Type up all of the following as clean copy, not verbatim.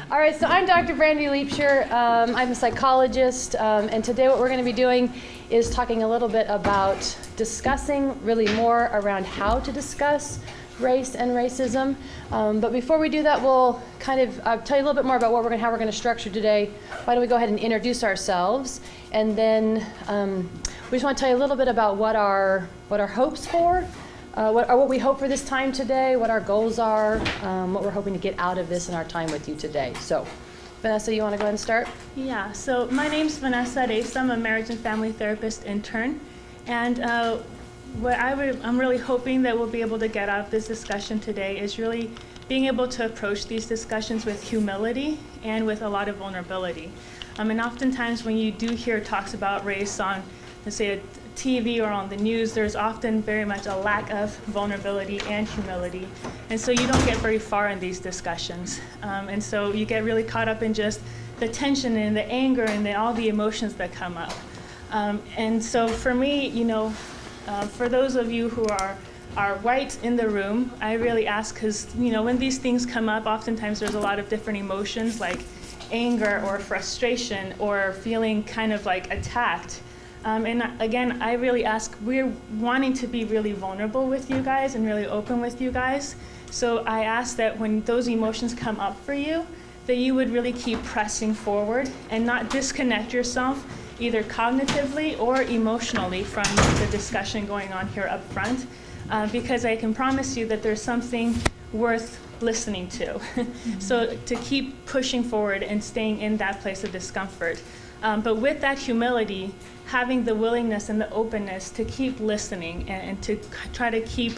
All right, so I'm Dr. Brandy Liebscher. I'm a psychologist, and today what we're going to be doing is talking a little bit about discussing really more around how to discuss race and racism. But before we do that, we'll kind of tell you a little bit more about how we're going to structure today. Why don't we go ahead and introduce ourselves, and then we just want to tell you a little bit about what our hopes for. What we hope for this time today, what our goals are, what we're hoping to get out of this in our time with you today. So, Vanessa, you want to go ahead and start? Yeah, so my name's Vanessa Arezia. I'm a marriage and family therapist intern. And what I'm really hoping that we'll be able to get out of this discussion today is really being able to approach these discussions with humility and with a lot of vulnerability. And oftentimes when you do hear talks about race on, let's say, a TV or on the news, there's often very much a lack of vulnerability and humility. And so you don't get very far in these discussions. And so you get really caught up in just the tension and the anger and all the emotions that come up. And so for me, for those of you who are white in the room, I really ask, because when these things come up, oftentimes there's a lot of different emotions like anger or frustration or feeling kind of like attacked. And again, I really ask, we're wanting to be really vulnerable with you guys and really open with you guys. So I ask that when those emotions come up for you, that you would really keep pressing forward and not disconnect yourself either cognitively or emotionally from the discussion going on here up front, because I can promise you that there's something worth listening to. So to keep pushing forward and staying in that place of discomfort. But with that humility, having the willingness and the openness to keep listening and to try to keep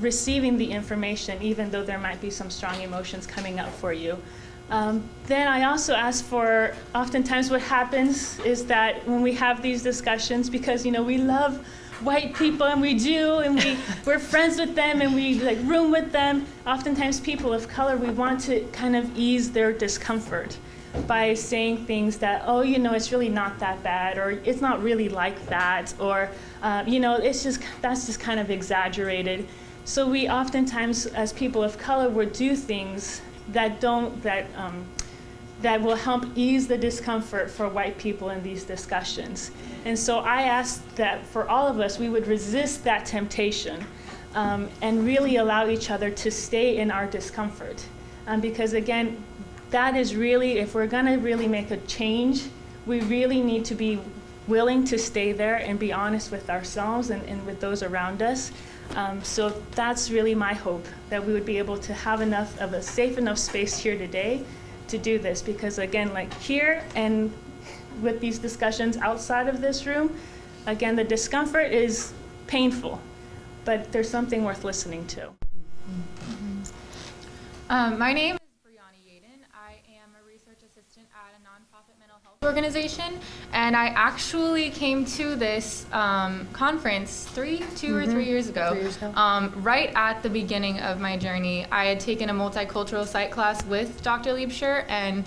receiving the information, even though there might be some strong emotions coming up for you. Then I also ask for, oftentimes what happens is that when we have these discussions, because we love white people and we're friends with them and we like room with them, oftentimes people of color, we want to kind of ease their discomfort by saying things that, it's really not that bad, or it's not really like that, or that's just kind of exaggerated. So we oftentimes, as people of color, will do things that will help ease the discomfort for white people in these discussions. And so I ask that for all of us, we would resist that temptation and really allow each other to stay in our discomfort. Because again, that is really, if we're gonna really make a change, we really need to be willing to stay there and be honest with ourselves and with those around us. So that's really my hope, that we would be able to have enough of a safe enough space here today to do this. Because again, like here and with these discussions outside of this room, again, the discomfort is painful, but there's something worth listening to. My name is Brianna Yadon. I am a research assistant at a nonprofit mental health organization, and I actually came to this conference 3 years ago. 3 years ago. Right at the beginning of my journey. I had taken a multicultural psych class with Dr. Liebscher, and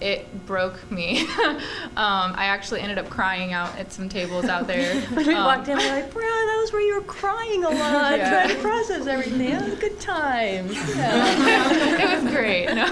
it broke me. I actually ended up crying out at some tables out there. When we walked in, we were like, "Bro, that was where you were crying a lot, trying to process everything. That was a good time." Yeah. It was great. No.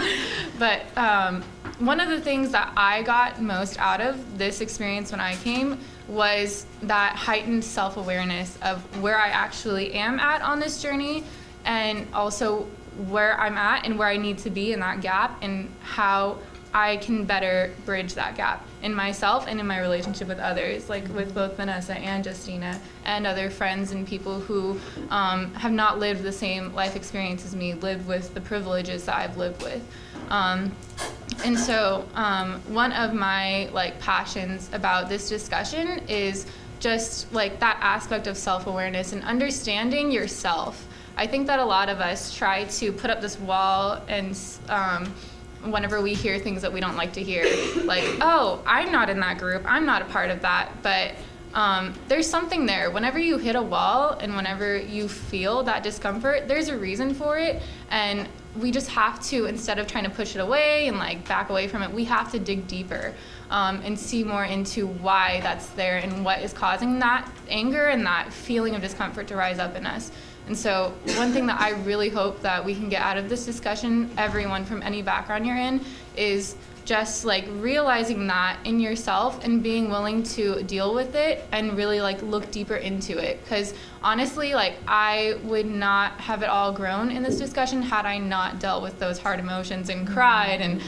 But one of the things that I got most out of this experience when I came was that heightened self-awareness of where I actually am at on this journey, and also where I'm at and where I need to be in that gap, and how I can better bridge that gap in myself and in my relationship with others, like with both Vanessa and Justina and other friends and people who have not lived the same life experience as me, lived with the privileges that I've lived with. And so one of my passions about this discussion is just that aspect of self-awareness and understanding yourself. I think that a lot of us try to put up this wall, and whenever we hear things that we don't like to hear, like, oh, I'm not in that group, I'm not a part of that, but there's something there. Whenever you hit a wall and whenever you feel that discomfort, there's a reason for it, and we just have to, instead of trying to push it away and back away from it, we have to dig deeper and see more into why that's there and what is causing that anger and that feeling of discomfort to rise up in us. And so one thing that I really hope that we can get out of this discussion, everyone from any background you're in, is just like realizing that in yourself and being willing to deal with it and really like look deeper into it. Because honestly, like I would not have it all grown in this discussion had I not dealt with those hard emotions and cried and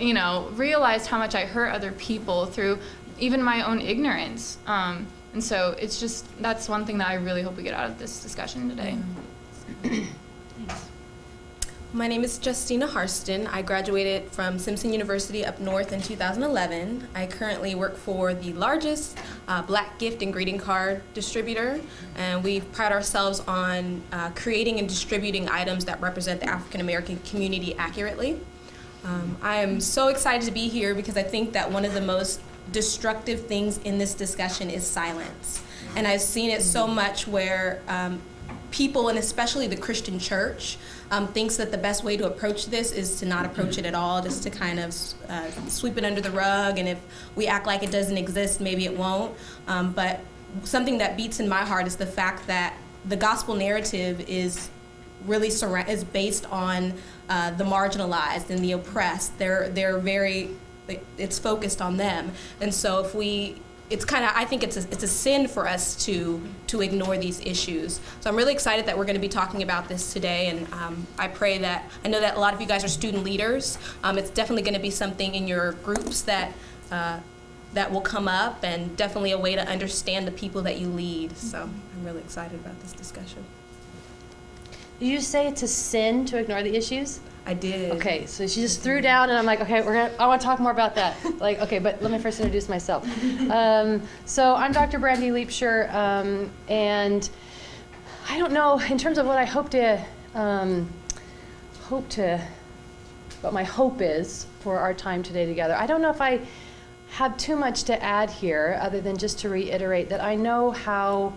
you know, realized how much I hurt other people through even my own ignorance. And so it's just, that's one thing that I really hope we get out of this discussion today. My name is Justina Hurston. I graduated from Simpson University up north in 2011. I currently work for the largest Black gift and greeting card distributor, and we pride ourselves on creating and distributing items that represent the African American community accurately. I am so excited to be here because I think that one of the most destructive things in this discussion is silence. And I've seen it so much where people, and especially the Christian church, thinks that the best way to approach this is to not approach it at all, just to kind of sweep it under the rug, and if we act like it doesn't exist, maybe it won't. But something that beats in my heart is the fact that the gospel narrative is really is based on the marginalized and the oppressed. They're very, it's focused on them, and so if we, it's kind of, I think it's a sin for us to ignore these issues. So I'm really excited that we're going to be talking about this today, and I pray that, I know that a lot of you guys are student leaders. It's definitely going to be something in your groups that will come up, and definitely a way to understand the people that you lead. So I'm really excited about this discussion. Did you say it's a sin to ignore the issues? I did. Okay, so she just threw down, and I'm like, okay, I want to talk more about that. Like, okay, but let me first introduce myself. So I'm Dr. Brandy Liebscher, and I don't know, in terms of what I what my hope is for our time today together, I don't know if I have too much to add here, other than just to reiterate that I know how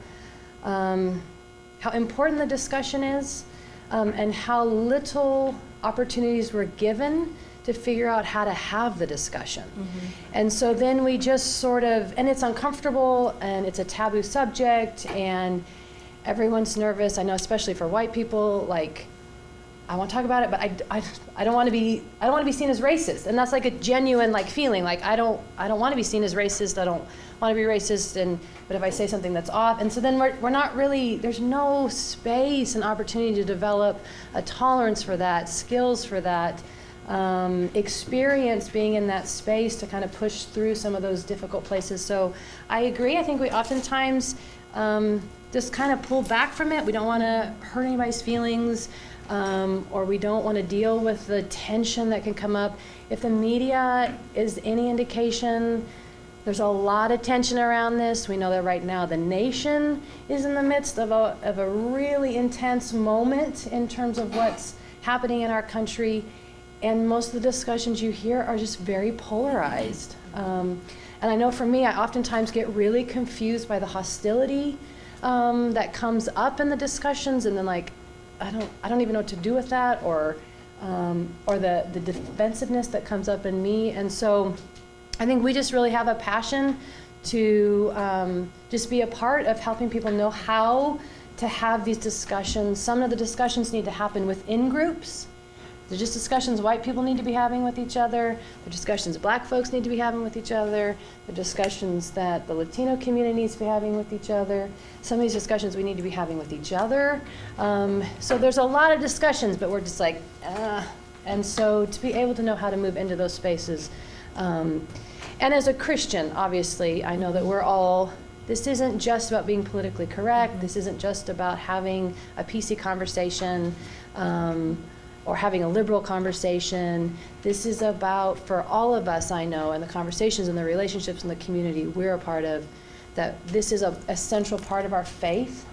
important the discussion is, and how little opportunities were given to figure out how to have the discussion. Mm-hmm. And so then we just sort of, and it's uncomfortable, and it's a taboo subject, and everyone's nervous. I know, especially for white people, like, I want to talk about it, but I don't want to be seen as racist. And that's like a genuine like feeling, like I don't want to be seen as racist. I don't want to be racist, but if I say something that's off, and so then we're not really, there's no space and opportunity to develop a tolerance for that, skills for that, experience being in that space to kind of push through some of those difficult places. So I agree. I think we oftentimes just kind of pull back from it. We don't want to hurt anybody's feelings, or we don't want to deal with the tension that can come up. If the media is any indication, there's a lot of tension around this. We know that right now the nation is in the midst of a really intense moment in terms of what's happening in our country, and most of the discussions you hear are just very polarized. And I know for me, I oftentimes get really confused by the hostility that comes up in the discussions, and then like, I don't even know what to do with that, or the defensiveness that comes up in me. And so I think we just really have a passion to just be a part of helping people know how to have these discussions. Some of the discussions need to happen within groups. They're just discussions white people need to be having with each other. They're discussions black folks need to be having with each other. They're discussions that the Latino community needs to be having with each other. Some of these discussions we need to be having with each other. So there's a lot of discussions, but we're just like, and so to be able to know how to move into those spaces. And as a Christian, obviously, I know that we're all, this isn't just about being politically correct. This isn't just about having a PC conversation, or having a liberal conversation. This is about, for all of us, I know, and the conversations and the relationships in the community we're a part of, that this is a central part of our faith.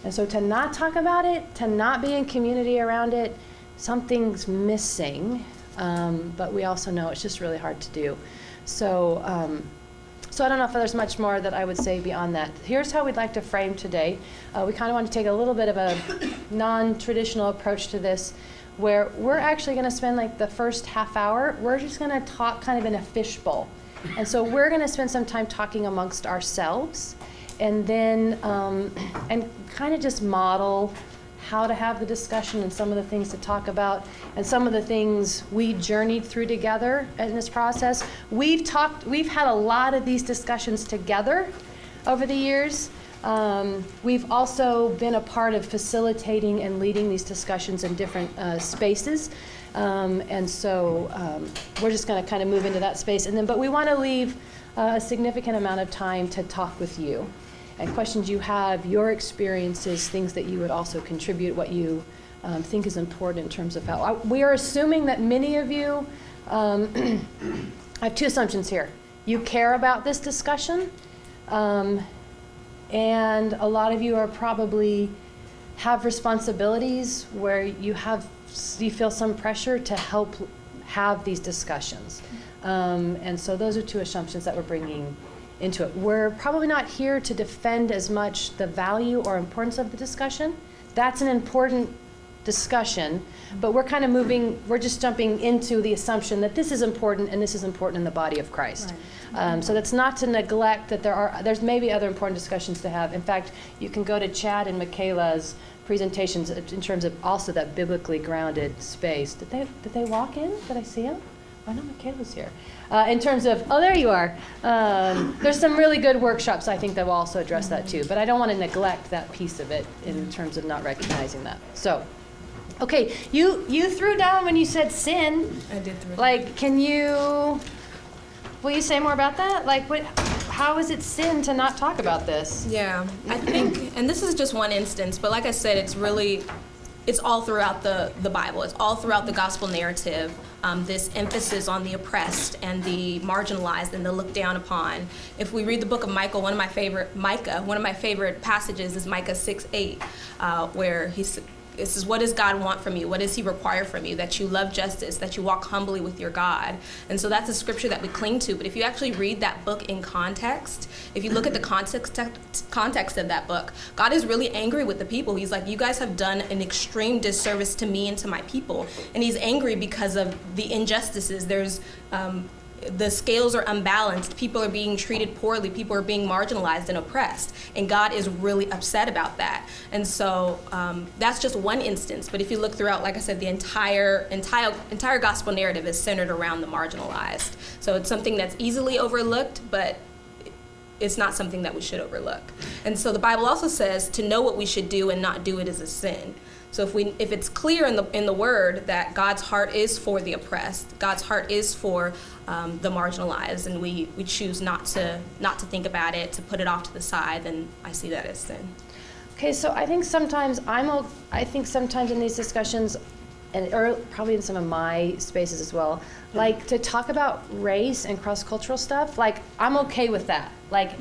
And so to not talk about it, to not be in community around it, something's missing, but we also know it's just really hard to do. So I don't know if there's much more that I would say beyond that. Here's how we'd like to frame today. We kind of want to take a little bit of a non-traditional approach to this, where we're actually going to spend like the first half hour, we're just going to talk kind of in a fishbowl. And so we're going to spend some time talking amongst ourselves, and then and kind of just model how to have the discussion and some of the things to talk about and some of the things we journeyed through together in this process. We've had a lot of these discussions together over the years. We've also been a part of facilitating and leading these discussions in different spaces. And so we're just going to kind of move into that space. But we want to leave a significant amount of time to talk with you and questions you have, your experiences, things that you would also contribute, what you think is important in terms of how. We are assuming that many of you, I have two assumptions here. You care about this discussion, and a lot of you are probably have responsibilities where you feel some pressure to help have these discussions. And so those are two assumptions that we're bringing into it. We're probably not here to defend as much the value or importance of the discussion. That's an important discussion, but we're kind of we're just jumping into the assumption that this is important and this is important in the body of Christ. Right. So that's not to neglect that there's maybe other important discussions to have. In fact, you can go to Chad and Michaela's presentations in terms of also that biblically grounded space. Did they walk in? Did I see them? I know Michaela's here. In terms of, oh, there you are. There's some really good workshops, I think, that will also address that too. But I don't want to neglect that piece of it in terms of not recognizing that. So, okay, you threw down when you said sin. I did throw down. Like, will you say more about that? Like, how is it sin to not talk about this? Yeah, I think, and this is just one instance, but like I said, it's all throughout the Bible. It's all throughout the gospel narrative. This emphasis on the oppressed and the marginalized and the looked down upon. If we read the book of Micah, one of my favorite passages is Micah 6:8, where it says, what does God want from you? What does he require from you? That you love justice, that you walk humbly with your God. And so that's a scripture that we cling to. But if you actually read that book in context, if you look at the context of that book, God is really angry with the people. He's like, you guys have done an extreme disservice to me and to my people. And he's angry because of the injustices. The scales are unbalanced. People are being treated poorly. People are being marginalized and oppressed. And God is really upset about that. And so that's just one instance. But if you look throughout, like I said, the entire gospel narrative is centered around the marginalized. So it's something that's easily overlooked, but it's not something that we should overlook. And so the Bible also says to know what we should do and not do it is a sin. So if it's clear in the Word that God's heart is for the oppressed, God's heart is for the marginalized, and we choose not to think about it, to put it off to the side, then I see that as sin. Okay, so I think sometimes in these discussions, or probably in some of my spaces as well, like to talk about race and cross-cultural stuff, like I'm okay with that. Like,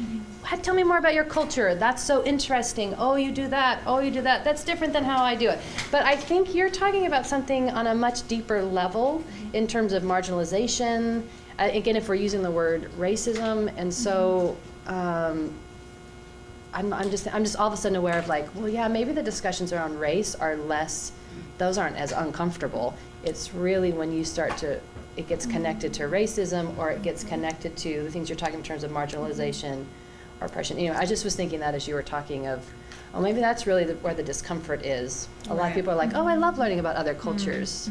tell me more about your culture. That's so interesting. Oh, you do that. Oh, you do that. That's different than how I do it. But I think you're talking about something on a much deeper level in terms of marginalization. Again, if we're using the word racism, and so I'm just all of a sudden aware of like, well, yeah, maybe the discussions around race are less. Those aren't as uncomfortable. It's really when you start to. It gets connected to racism, or it gets connected to the things you're talking in terms of marginalization or oppression. I just was thinking that as you were talking of, oh, maybe that's really where the discomfort is. A lot of people are like, oh, I love learning about other cultures.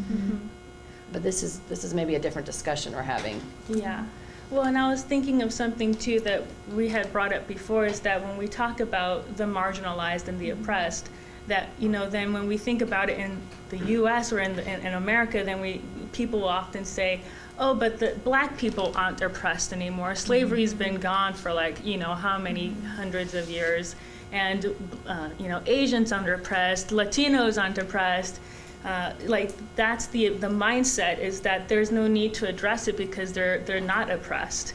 But this is maybe a different discussion we're having. Yeah. Well, and I was thinking of something too that we had brought up before, is that when we talk about the marginalized and the oppressed, that then when we think about it in the U.S. or in America, then people will often say, oh, but the black people aren't oppressed anymore. Slavery's been gone for how many hundreds of years, and Asians aren't oppressed, Latinos aren't oppressed. That's the mindset, is that there's no need to address it because they're not oppressed.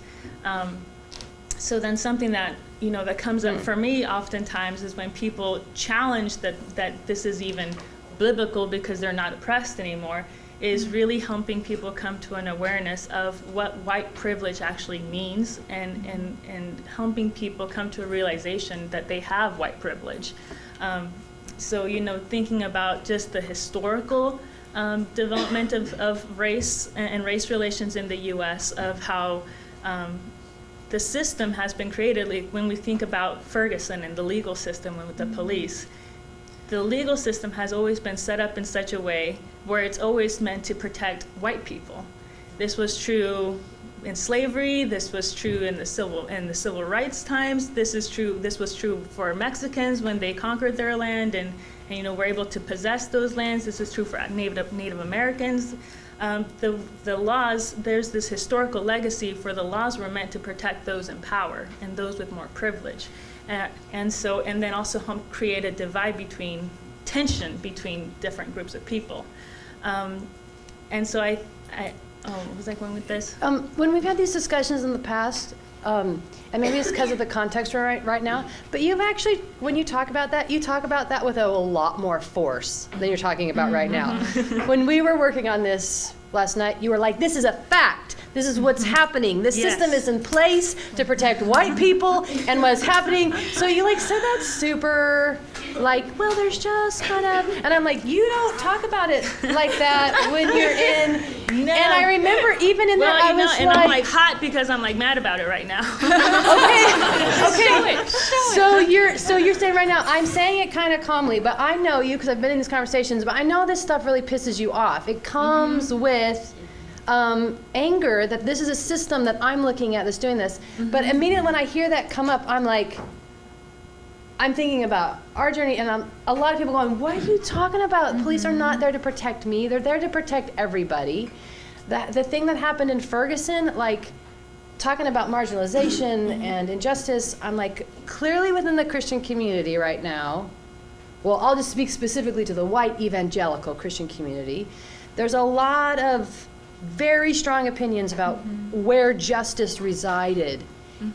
So then something that that comes up for me oftentimes is when people challenge that this is even biblical because they're not oppressed anymore, is really helping people come to an awareness of what white privilege actually means, and helping people come to a realization that they have white privilege. So thinking about just the historical development of race and race relations in the U.S., of how the system has been created. Like when we think about Ferguson and the legal system with the police, the legal system has always been set up in such a way where it's always meant to protect white people. This was true in slavery. This was true in the civil rights times. This was true for Mexicans when they conquered their land and were able to possess those lands. This is true for Native Americans. The laws, there's this historical legacy for the laws were meant to protect those in power and those with more privilege. And then also create a tension between different groups of people. And so what was I going with this? When we've had these discussions in the past, and maybe it's because of the context we're right now, but you've actually, when you talk about that, you talk about that with a lot more force than you're talking about right now. When we were working on this last night, you were like, this is a fact. This is what's happening. This system is in place to protect white people and what's happening. So you said that super well, there's just kind of, and I'm like, you don't talk about it like that when you're in. No. And I remember even in that I was and I'm hot because I'm mad about it right now. Okay. So you're saying right now, I'm saying it kind of calmly, but I know you because I've been in these conversations, but I know this stuff really pisses you off. It comes with anger that this is a system that I'm looking at that's doing this. But immediately when I hear that come up, I'm thinking about our journey, and a lot of people going, what are you talking about? Police are not there to protect me. They're there to protect everybody. The thing that happened in Ferguson, talking about marginalization and injustice, I'm clearly within the Christian community right now, well, I'll just speak specifically to the white evangelical Christian community, there's a lot of very strong opinions about where justice resided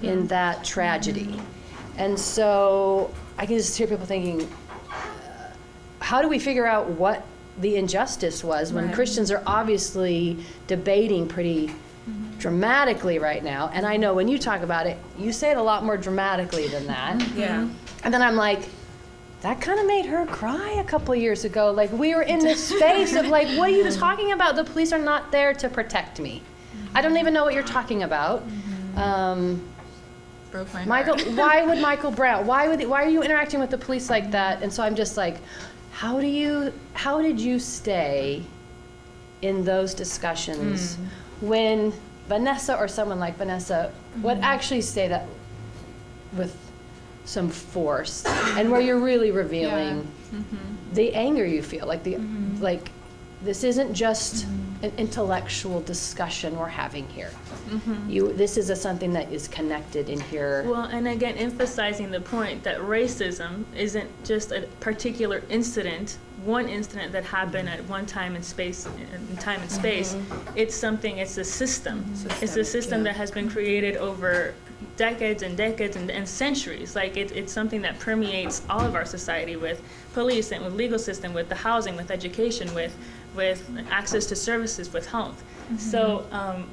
in that tragedy. And so I can just hear people thinking, how do we figure out what the injustice was when Christians are obviously debating pretty dramatically right now? And I know when you talk about it, you say it a lot more dramatically than that. Yeah. And then I'm like, that kind of made her cry a couple of years ago. We were in this space of what are you talking about? The police are not there to protect me. I don't even know what you're talking about. Broke my Michael, heart. why would Michael Brown? Why are you interacting with the police like that? And so I'm just how did you stay in those discussions when Vanessa or someone like Vanessa would actually say that with some force and where you're really revealing the anger you feel, this isn't just an intellectual discussion we're having here. This is something that is connected in here. Well, and again, emphasizing the point that racism isn't just a particular one incident that happened at one time and space. It's a system. It's a system that has been created over decades and decades and centuries. It's something that permeates all of our society, with police and with legal system, with the housing, with education, with access to services, with health. So how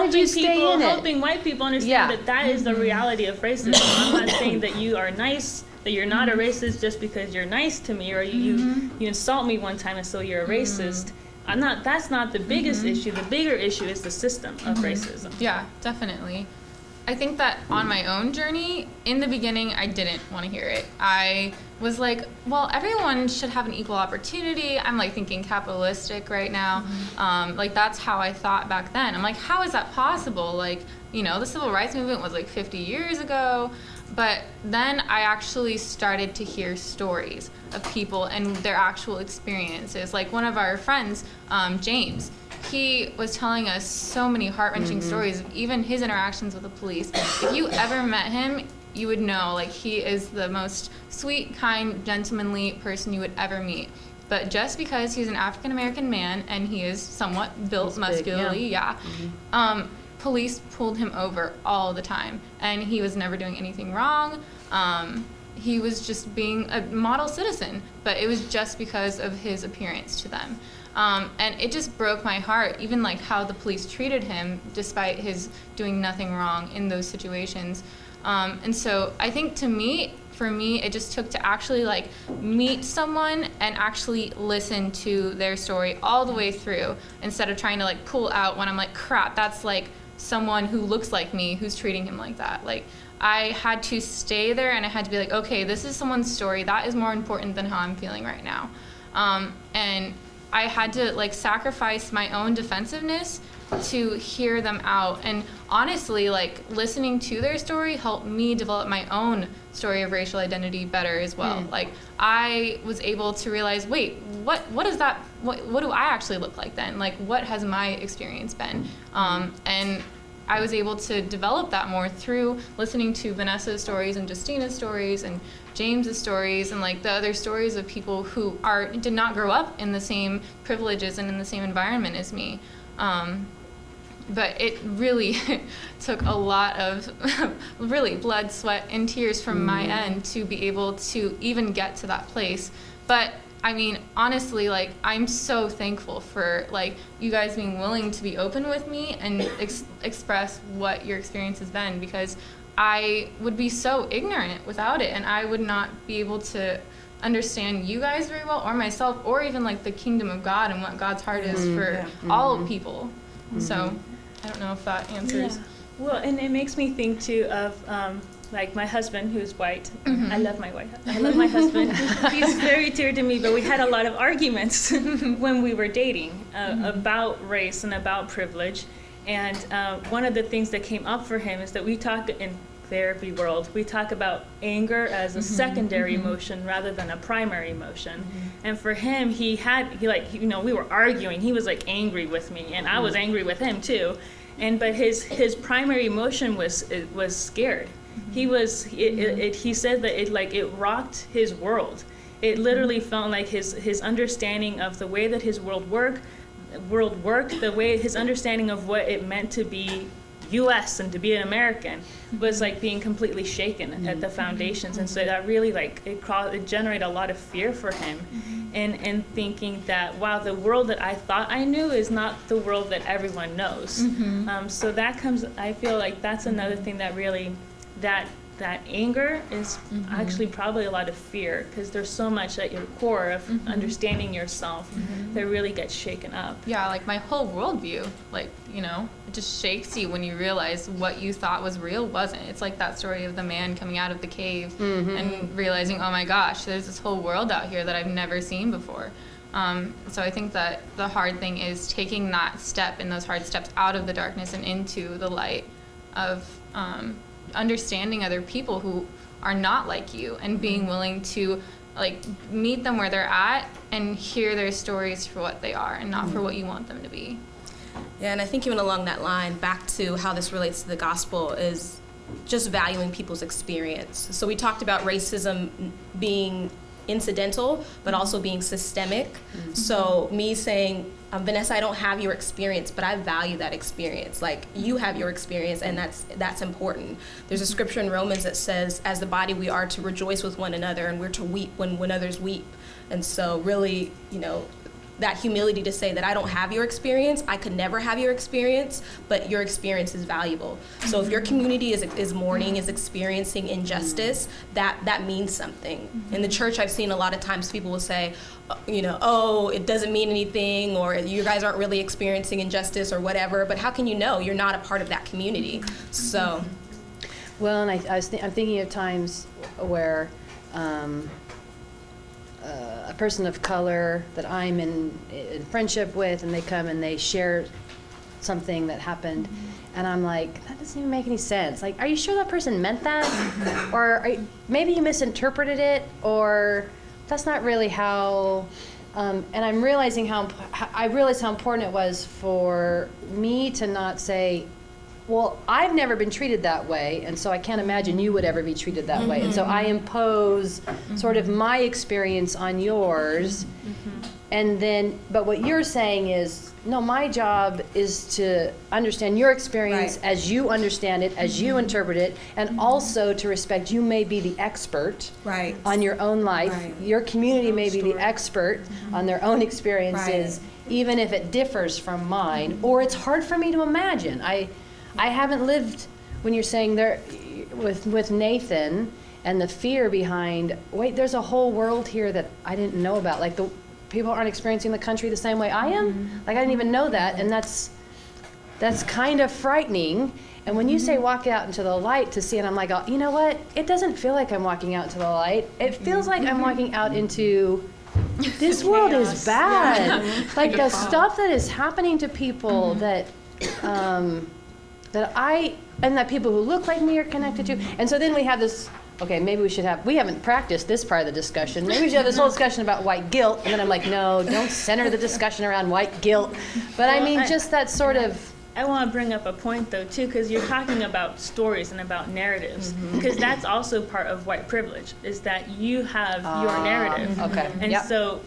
did you stay in it? Helping white people understand that is the reality of racism. I'm not saying that you are nice, that you're not a racist just because you're nice to me, or you insult me one time and so you're a racist. That's not the biggest issue. The bigger issue is the system of racism. Yeah, definitely. I think that on my own journey, in the beginning, I didn't want to hear it. I was like, well, everyone should have an equal opportunity. I'm thinking capitalistic right now. That's how I thought back then. I'm like, how is that possible? The civil rights movement was 50 years ago. But then I actually started to hear stories of people and their actual experiences. One of our friends, James, he was telling us so many heart-wrenching stories, even his interactions with the police. If you ever met him, you would know, he is the most sweet, kind, gentlemanly person you would ever meet. But just because he's an African-American man and he is somewhat built muscularly, police pulled him over all the time, and he was never doing anything wrong. He was just being a model citizen, but it was just because of his appearance to them. And it just broke my heart, even how the police treated him despite his doing nothing wrong in those situations. And so I think for me, it just took to actually meet someone and actually listen to their story all the way through, instead of trying to pull out when I'm crap, that's someone who looks like me who's treating him like that. I had to stay there, and I had to be like, okay, this is someone's story. That is more important than how I'm feeling right now. And I had to like sacrifice my own defensiveness to hear them out. And honestly, like listening to their story helped me develop my own story of racial identity better as well. Like I was able to realize, wait, what is that? What do I actually look like then? Like what has my experience been? And I was able to develop that more through listening to Vanessa's stories and Justina's stories and James's stories and like the other stories of people who did not grow up in the same privileges and in the same environment as me. But it really took a lot of really blood, sweat, and tears from my end to be able to even get to that place. But I mean, honestly, like I'm so thankful for like you guys being willing to be open with me and express what your experience has been, because I would be so ignorant without it, and I would not be able to understand you guys very well, or myself, or even like the kingdom of God and what God's heart is for all people. So I don't know if that answers. Yeah. Well, and it makes me think too of like my husband, who's white. I love my husband. He's very dear to me, but we had a lot of arguments when we were dating about race and about privilege. And one of the things that came up for him is that we talk in therapy world, we talk about anger as a secondary emotion rather than a primary emotion. And for him, we were arguing. He was like angry with me, and I was angry with him too. But his primary emotion was scared. He said that it rocked his world. It literally felt like his understanding of the way that his world worked, the way his understanding of what it meant to be U.S. and to be an American was like being completely shaken at the foundations. And so that really it generated a lot of fear for him, and thinking that, wow, the world that I thought I knew is not the world that everyone knows. So that comes, I feel like that's another thing that really, that anger is actually probably a lot of fear, because there's so much at your core of understanding yourself that really gets shaken up. Yeah, like my whole worldview, like, it just shakes you when you realize what you thought was real wasn't. It's like that story of the man coming out of the cave and realizing, oh my gosh, there's this whole world out here that I've never seen before. So I think that the hard thing is taking that step and those hard steps out of the darkness and into the light of understanding other people who are not like you, and being willing to like meet them where they're at and hear their stories for what they are and not for what you want them to be. Yeah, and I think even along that line, back to how this relates to the gospel, is just valuing people's experience. So we talked about racism being incidental, but also being systemic. So me saying, Vanessa, I don't have your experience, but I value that experience. Like, you have your experience, and that's important. There's a scripture in Romans that says, as the body we are to rejoice with one another, and we're to weep when others weep. And so really, that humility to say that I don't have your experience, I could never have your experience, but your experience is valuable. So if your community is mourning, is experiencing injustice, that means something. In the church, I've seen a lot of times people will say, oh, it doesn't mean anything, or you guys aren't really experiencing injustice or whatever, but how can you know? You're not a part of that community. So. Well, and I'm thinking of times where a person of color that I'm in friendship with, and they come and they share something that happened, and I'm like, that doesn't even make any sense. Like, are you sure that person meant that? Or maybe you misinterpreted it, or that's not really how, and I'm realizing I realized how important it was for me to not say, well, I've never been treated that way, and so I can't imagine you would ever be treated that way. And so I impose sort of my experience on yours, and then, but what you're saying is, no, my job is to understand your experience as you understand it, as you interpret it, and also to respect you may be the expert on your own life. Your community may be the expert on their own experiences, even if it differs from mine, or it's hard for me to imagine. I haven't lived, when you're saying there with Nathan, and the fear behind, wait, there's a whole world here that I didn't know about. Like, the people aren't experiencing the country the same way I am. Like, I didn't even know that, and that's that's kind of frightening. And when you say walk out into the light to see it, I'm like, oh, you know what? It doesn't feel like I'm walking out into the light. It feels like I'm walking out into this world is bad. Like the stuff that is happening to people that that people who look like me are connected to. And so then we have this, okay, maybe we haven't practiced this part of the discussion. Maybe we should have this whole discussion about white guilt. And then I'm like, no, don't center the discussion around white guilt. But I mean, just that sort of. I want to bring up a point though too, because you're talking about stories and about narratives, because that's also part of white privilege, is that you have your narrative. Okay. And so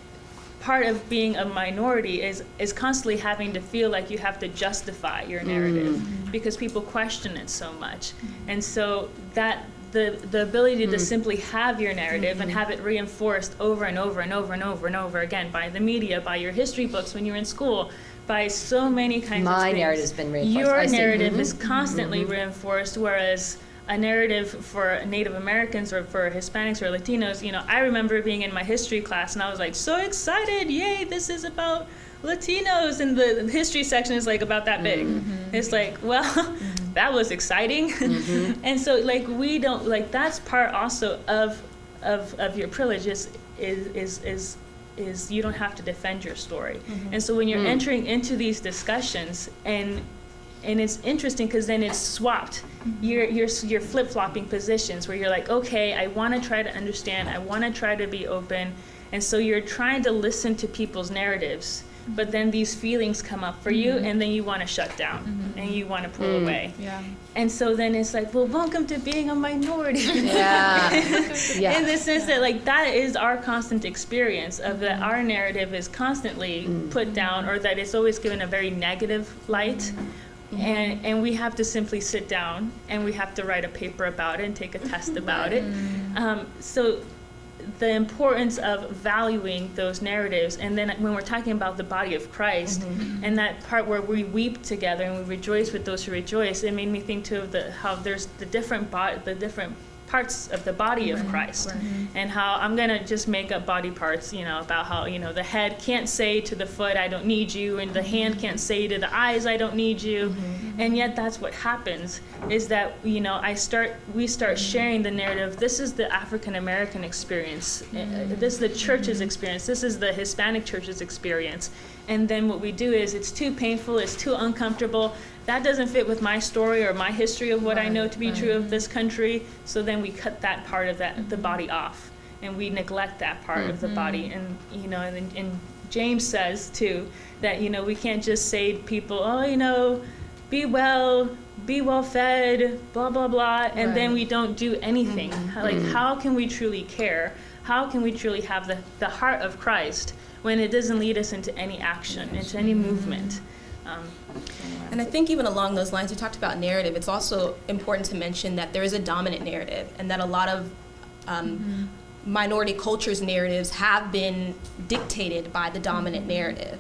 part of being a minority is constantly having to feel like you have to justify your narrative because people question it so much. And so that the ability to simply have your narrative and have it reinforced over and over and over and over and over again by the media, by your history books when you're in school, by so many kinds of things. My narrative's been reinforced. Your narrative is constantly reinforced, whereas a narrative for Native Americans or for Hispanics or Latinos, you know, I remember being in my history class and I was like, so excited, yay, this is about Latinos, and the history section is like about that big. It's like, well, that was exciting. And so like we don't, like that's part also of your privilege is you don't have to defend your story. And so when you're entering into these discussions, and it's interesting because then it's swapped. You're flip-flopping positions where you're like, okay, I want to try to understand, I want to try to be open, and so you're trying to listen to people's narratives, but then these feelings come up for you, and then you want to shut down, and you want to pull away. And so then it's like, well, welcome to being a minority. In the sense that like that is our constant experience of that our narrative is constantly put down, or that it's always given a very negative light. And we have to simply sit down and we have to write a paper about it and take a test about it. So the importance of valuing those narratives, and then when we're talking about the body of Christ and that part where we weep together and we rejoice with those who rejoice, it made me think too of how there's the different parts of the body of Christ, and how I'm gonna just make up body parts, you know, about how, you know, the head can't say to the foot, I don't need you, and the hand can't say to the eyes, I don't need you. And yet that's what happens, is that, you know, we start sharing the narrative. This is the African American experience, this is the church's experience, this is the Hispanic church's experience. And then what we do is it's too painful, it's too uncomfortable, that doesn't fit with my story or my history of what I know to be true of this country. So then we cut that part of the body off, and we neglect that part of the body. And you know, and James says too that, you know, we can't just say to people, oh, you know, be well fed, blah blah blah, and then we don't do anything. Like, how can we truly care? How can we truly have the heart of Christ when it doesn't lead us into any action, into any movement? And I think even along those lines, you talked about narrative. It's also important to mention that there is a dominant narrative, and that a lot of minority cultures' narratives have been dictated by the dominant narrative.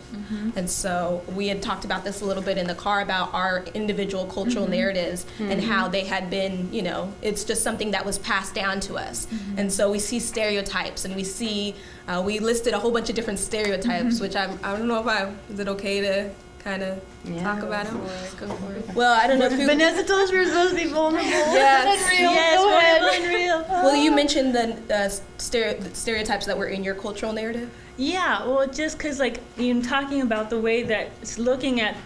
And so we had talked about this a little bit in the car about our individual cultural narratives and how they had been, you know, it's just something that was passed down to us. And so we see stereotypes, and we see, we listed a whole bunch of different stereotypes, which I don't know if is it okay to kind of talk about them? Go for it. Well, I don't know if you... Vanessa told us we were supposed to be vulnerable. Yes, real. Well, you mentioned the stereotypes that were in your cultural narrative. Yeah, well, just because, like, in talking about the way that it's looking at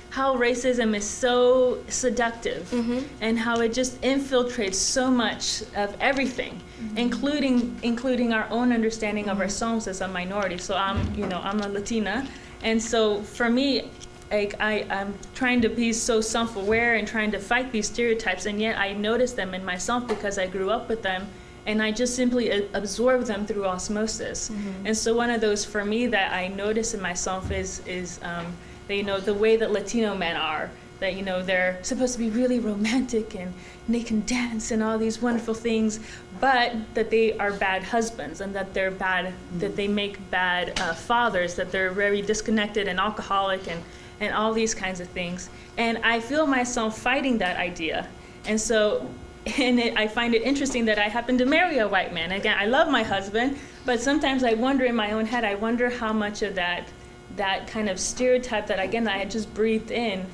how racism is so seductive, and how it just infiltrates so much of everything, including our own understanding of ourselves as a minority. So I'm a Latina, and so for me, like I'm trying to be so self-aware and trying to fight these stereotypes, and yet I notice them in myself because I grew up with them, and I just simply absorb them through osmosis. And so one of those for me that I notice in myself is that, you know, the way that Latino men are, that, you know, they're supposed to be really romantic and they can dance and all these wonderful things, but that they are bad husbands, and that they're bad, that they make bad fathers, that they're very disconnected and alcoholic and all these kinds of things. And I feel myself fighting that idea. And so, I find it interesting that I happen to marry a white man. Again, I love my husband, but sometimes I wonder in my own head, I wonder how much of that that kind of stereotype that, again, I had just breathed in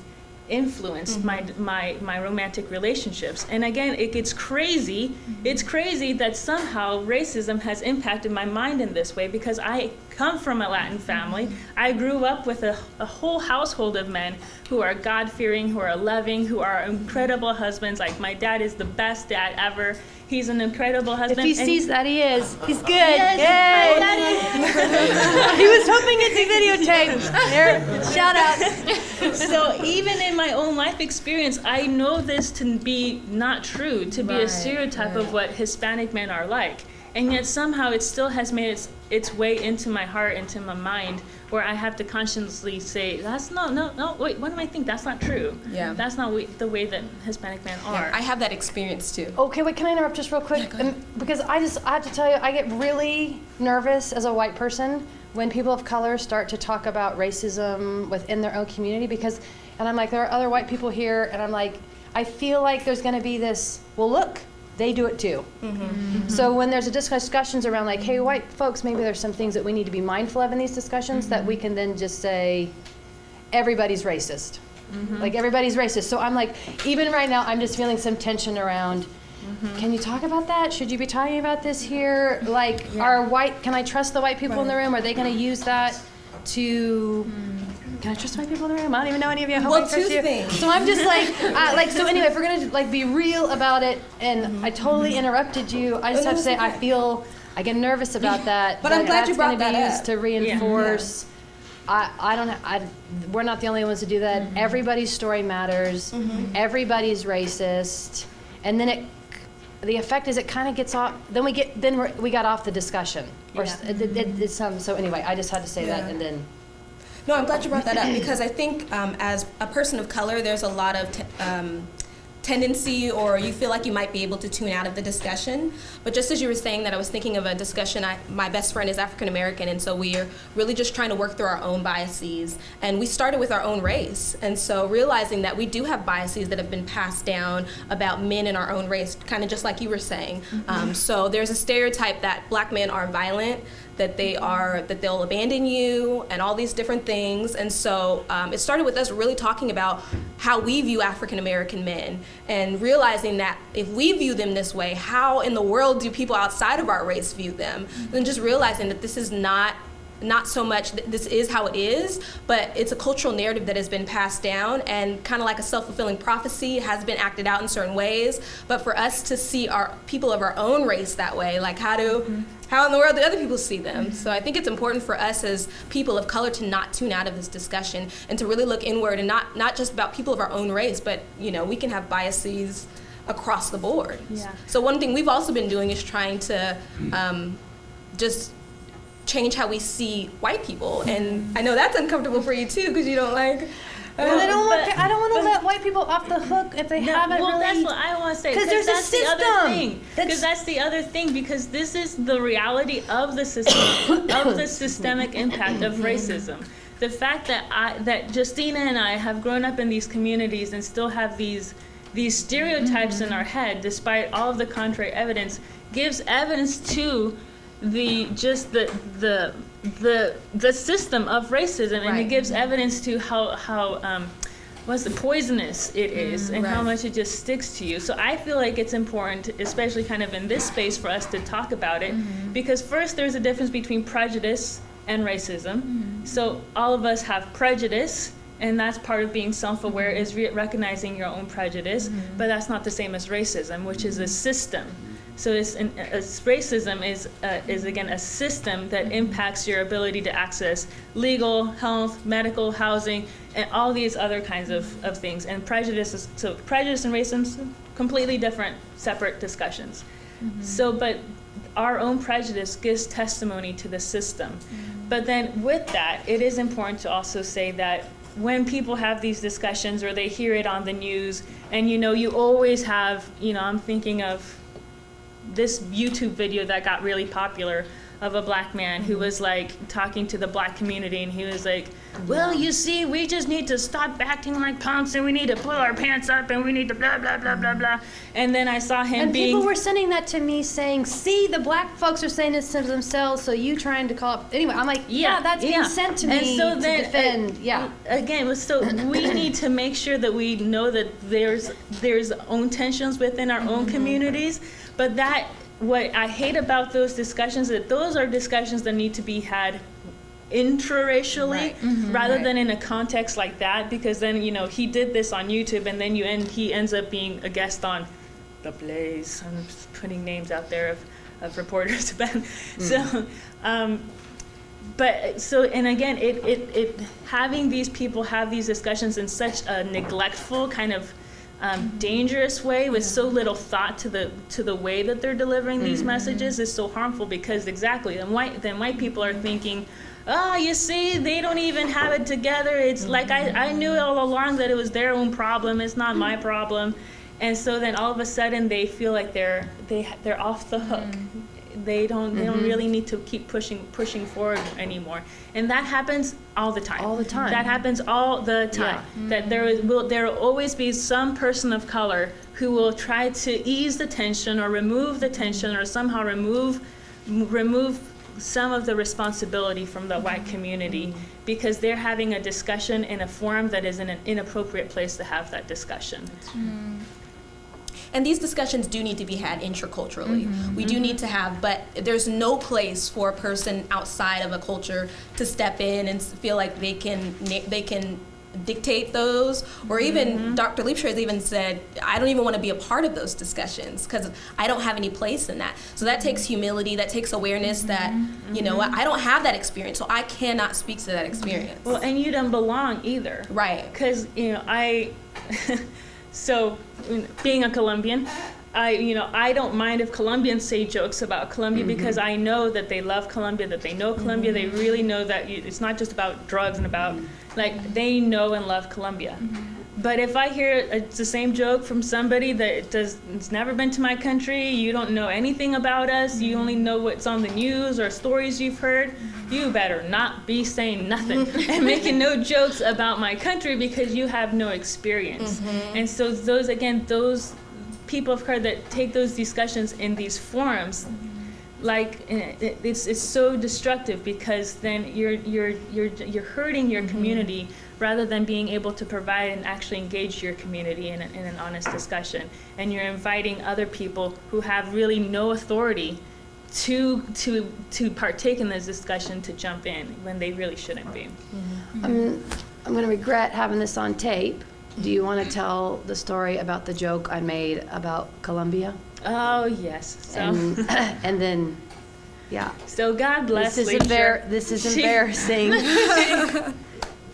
influenced my romantic relationships. And again, it gets crazy. It's crazy that somehow racism has impacted my mind in this way, because I come from a Latin family. I grew up with a whole household of men who are God-fearing, who are loving, who are incredible husbands. Like, my dad is the best dad ever. He's an incredible husband. If he sees that, he is. He's good. Yes. Yay! He was hoping it'd be videotaped. There, shout out. So even in my own life experience, I know this to be not true, to be a stereotype of what Hispanic men are like. And yet somehow it still has made its way into my heart, into my mind, where I have to consciously say, that's no, wait, what do I think? That's not true. Yeah. That's not the way that Hispanic men are. Yeah, I have that experience too. Okay, wait, can I interrupt just real quick? Because I have to tell you, I get really nervous as a white person when people of color start to talk about racism within their own community, and I'm like, there are other white people here, and I'm like, I feel like there's gonna be this, well, look, they do it too. So when there's discussions around like, hey, white folks, maybe there's some things that we need to be mindful of in these discussions, that we can then just say, everybody's racist. Like, everybody's racist. So I'm like, even right now, I'm just feeling some tension around, can you talk about that? Should you be talking about this here? Like, can I trust the white people in the room? Are they gonna use that to... Can I trust my people in the room? I don't even know any of you. I hope I trust you. Things. So I'm just like, so anyway, if we're gonna like be real about it, and I totally interrupted you, I just have to say I get nervous about that. But I'm glad you brought that That's gonna be up. used to reinforce. We're not the only ones to do that. Everybody's story matters. Everybody's racist, and then the effect is it kind of gets off. Then we got off the discussion. Or so anyway, I just had to say that, and then. No, I'm glad you brought that up, because I think as a person of color, there's a lot of tendency, or you feel like you might be able to tune out of the discussion. But just as you were saying that, I was thinking of a discussion. My best friend is African American, and so we are really just trying to work through our own biases. And we started with our own race, and so realizing that we do have biases that have been passed down about men in our own race, kind of just like you were saying. So there's a stereotype that black men are violent, that they'll abandon you, and all these different things. And so it started with us really talking about how we view African American men, and realizing that if we view them this way, how in the world do people outside of our race view them? And just realizing that this is not so much this is how it is, but it's a cultural narrative that has been passed down, and kind of like a self-fulfilling prophecy has been acted out in certain ways. But for us to see our people of our own race that way, like how in the world do other people see them? So I think it's important for us as people of color to not tune out of this discussion, and to really look inward, and not just about people of our own race, but we can have biases across the board. Yeah. So one thing we've also been doing is trying to just change how we see white people, and I know that's uncomfortable for you too, because you don't like. Well, I don't want to let white people off the hook if they haven't really. Well, that's what I want to say. 'Cause there's a that's the other system. thing. Because that's the other thing. Because this is the reality of the system, of the systemic impact of racism. The fact that Justina and I have grown up in these communities and still have these stereotypes in our head, despite all of the contrary evidence, gives evidence to the system of racism, and it gives evidence to how poisonous it is, and how much it just sticks to you. So I feel like it's important, especially kind of in this space, for us to talk about it, because first there's a difference between prejudice and racism. So all of us have prejudice, and that's part of being self-aware, is recognizing your own prejudice, but that's not the same as racism, which is a system. So racism is again a system that impacts your ability to access legal, health, medical, housing, and all these other kinds of things. And prejudice and racism, completely different, separate discussions. So, but our own prejudice gives testimony to the system. But then with that, it is important to also say that when people have these discussions, or they hear it on the news, and you always have, I'm thinking of this YouTube video that got really popular of a black man who was like talking to the black community, and he was like, well, you see, we just need to stop acting like punks, and we need to pull our pants up, and we need to blah, blah, blah, blah, blah. And then I saw him And people were sending that to me saying, see, the black folks are saying this to themselves, so you trying to call up. Anyway, I'm like, yeah, that's being sent to me to defend. Again, so we need to make sure that we know that there's own tensions within our own communities, but what I hate about those discussions is that those are discussions that need to be had intraracially rather than in a context like that, because then, you know, he did this on YouTube, and then he ends up being a guest on The Blaze. I'm just putting names out there of reporters. So, and again, it having these people have these discussions in such a neglectful kind of dangerous way with so little thought to the way that they're delivering these messages is so harmful, because then white people are thinking, oh, you see, they don't even have it together. It's like I knew all along that it was their own problem. It's not my problem. And so then all of a sudden they feel like they're off the hook. They don't really need to keep pushing forward anymore. And that happens all the time. That happens all the time. That there will always be some person of color who will try to ease the tension or remove the tension or somehow remove some of the responsibility from the white community, because they're having a discussion in a forum that is in an inappropriate place to have that discussion. And these discussions do need to be had interculturally. We do need to have, but there's no place for a person outside of a culture to step in and feel like they can dictate those, or even Dr. Liebscher has even said, I don't even want to be a part of those discussions because I don't have any place in that. So that takes humility, that takes awareness that, you know what, I don't have that experience, so I cannot speak to that experience. Well, and you don't belong either. Right. Because, you know, so being a Colombian, I don't mind if Colombians say jokes about Colombia because I know that they love Colombia, that they know Colombia, they really know that it's not just about drugs and about, like, they know and love Colombia. But if I hear it's the same joke from somebody that it's never been to my country, you don't know anything about us, you only know what's on the news or stories you've heard, you better not be saying nothing and making no jokes about my country because you have no experience. And so those people of color that take those discussions in these forums, like it's so destructive, because then you're hurting your community rather than being able to provide and actually engage your community in an honest discussion. And you're inviting other people who have really no authority to partake in this discussion to jump in when they really shouldn't be. I'm going to regret having this on tape. Do you want to tell the story about the joke I made about Colombia? Oh, yes. So, and then, yeah. So God bless Liebscher. This is embarrassing.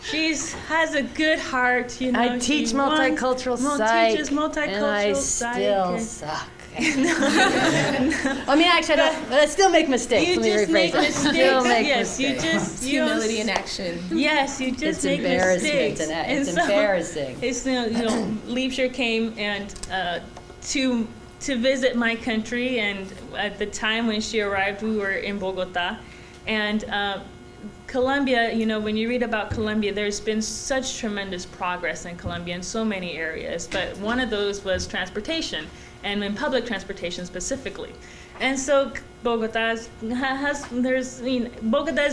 She has a good heart, you know. I teach multicultural psych, and I still suck. I mean, actually, I still make mistakes. You just make mistakes. Yes, you just humility in action. Yes, you just make mistakes. It's embarrassing. It's Liebscher came and to visit my country, and at the time when she arrived, we were in Bogota, and Colombia, you know, when you read about Colombia, there's been such tremendous progress in Colombia in so many areas, but one of those was transportation, and in public transportation specifically. And so Bogota is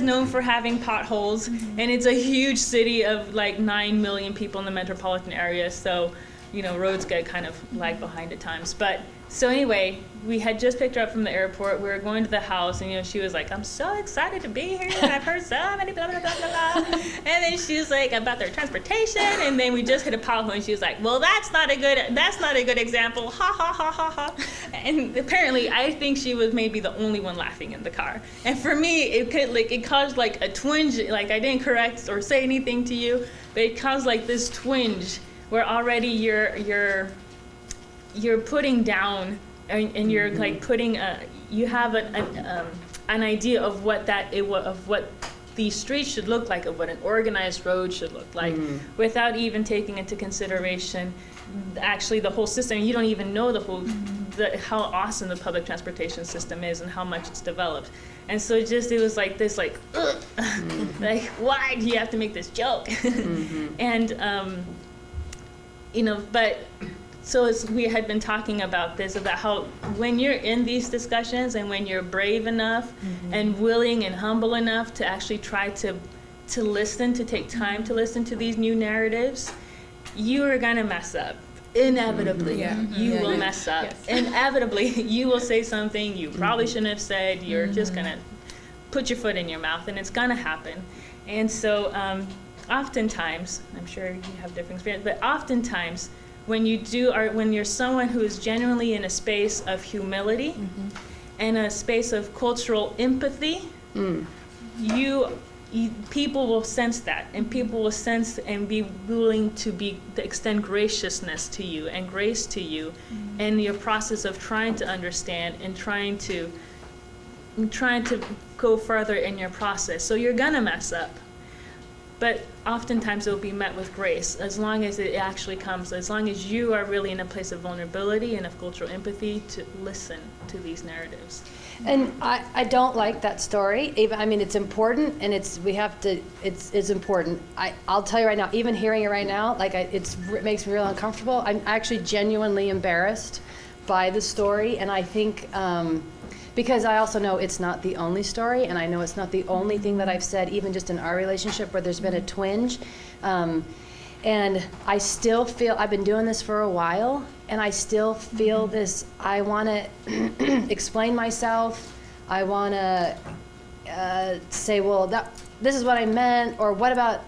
known for having potholes, and it's a huge city of like 9 million people in the metropolitan area, so, you know, roads get kind of lag behind at times. But so anyway, we had just picked her up from the airport. We were going to the house, and, you know, she was like, I'm so excited to be here. I've heard so many blah, blah, blah, blah, blah. And then she was like, about their transportation. And then we just hit a pothole, and she was like, well, that's not a good example. Ha, ha, ha, ha, ha. And apparently, I think she was maybe the only one laughing in the car. And for me, it caused like a twinge. Like, I didn't correct or say anything to you, but it caused like this twinge where already you're putting down, and you're like putting you have an idea of what the streets should look like, of what an organized road should look like, without even taking into consideration actually the whole system. You don't even know the whole how awesome the public transportation system is and how much it's developed. And so it was like this, like, like, why do you have to make this joke? And, you know, but so as we had been talking about this, about how when you're in these discussions and when you're brave enough and willing and humble enough to actually try to listen, to take time to listen to these new narratives, you are going to mess up. Inevitably, you will mess up. Yes. Inevitably, you will say something you probably shouldn't have said. You're just going to put your foot in your mouth, and it's going to happen. And so oftentimes, I'm sure you have different experience, but oftentimes when you're someone who is genuinely in a space of humility and a space of cultural empathy, people will sense that, and people will sense and be willing to extend graciousness to you and grace to you in your process of trying to understand and trying to go further in your process. So you're gonna mess up, but oftentimes it will be met with grace as long as it actually comes, as long as you are really in a place of vulnerability and of cultural empathy to listen to these narratives. And I don't like that story. Even, I mean, it's important, and it's important. I'll tell you right now, even hearing it right now, like it makes me real uncomfortable. I'm actually genuinely embarrassed by the story, and I think because I also know it's not the only story, and I know it's not the only thing that I've said, even just in our relationship where there's been a twinge. And I still feel, I've been doing this for a while, and I still feel this, I want to explain myself. I want to say, well, this is what I meant, or what about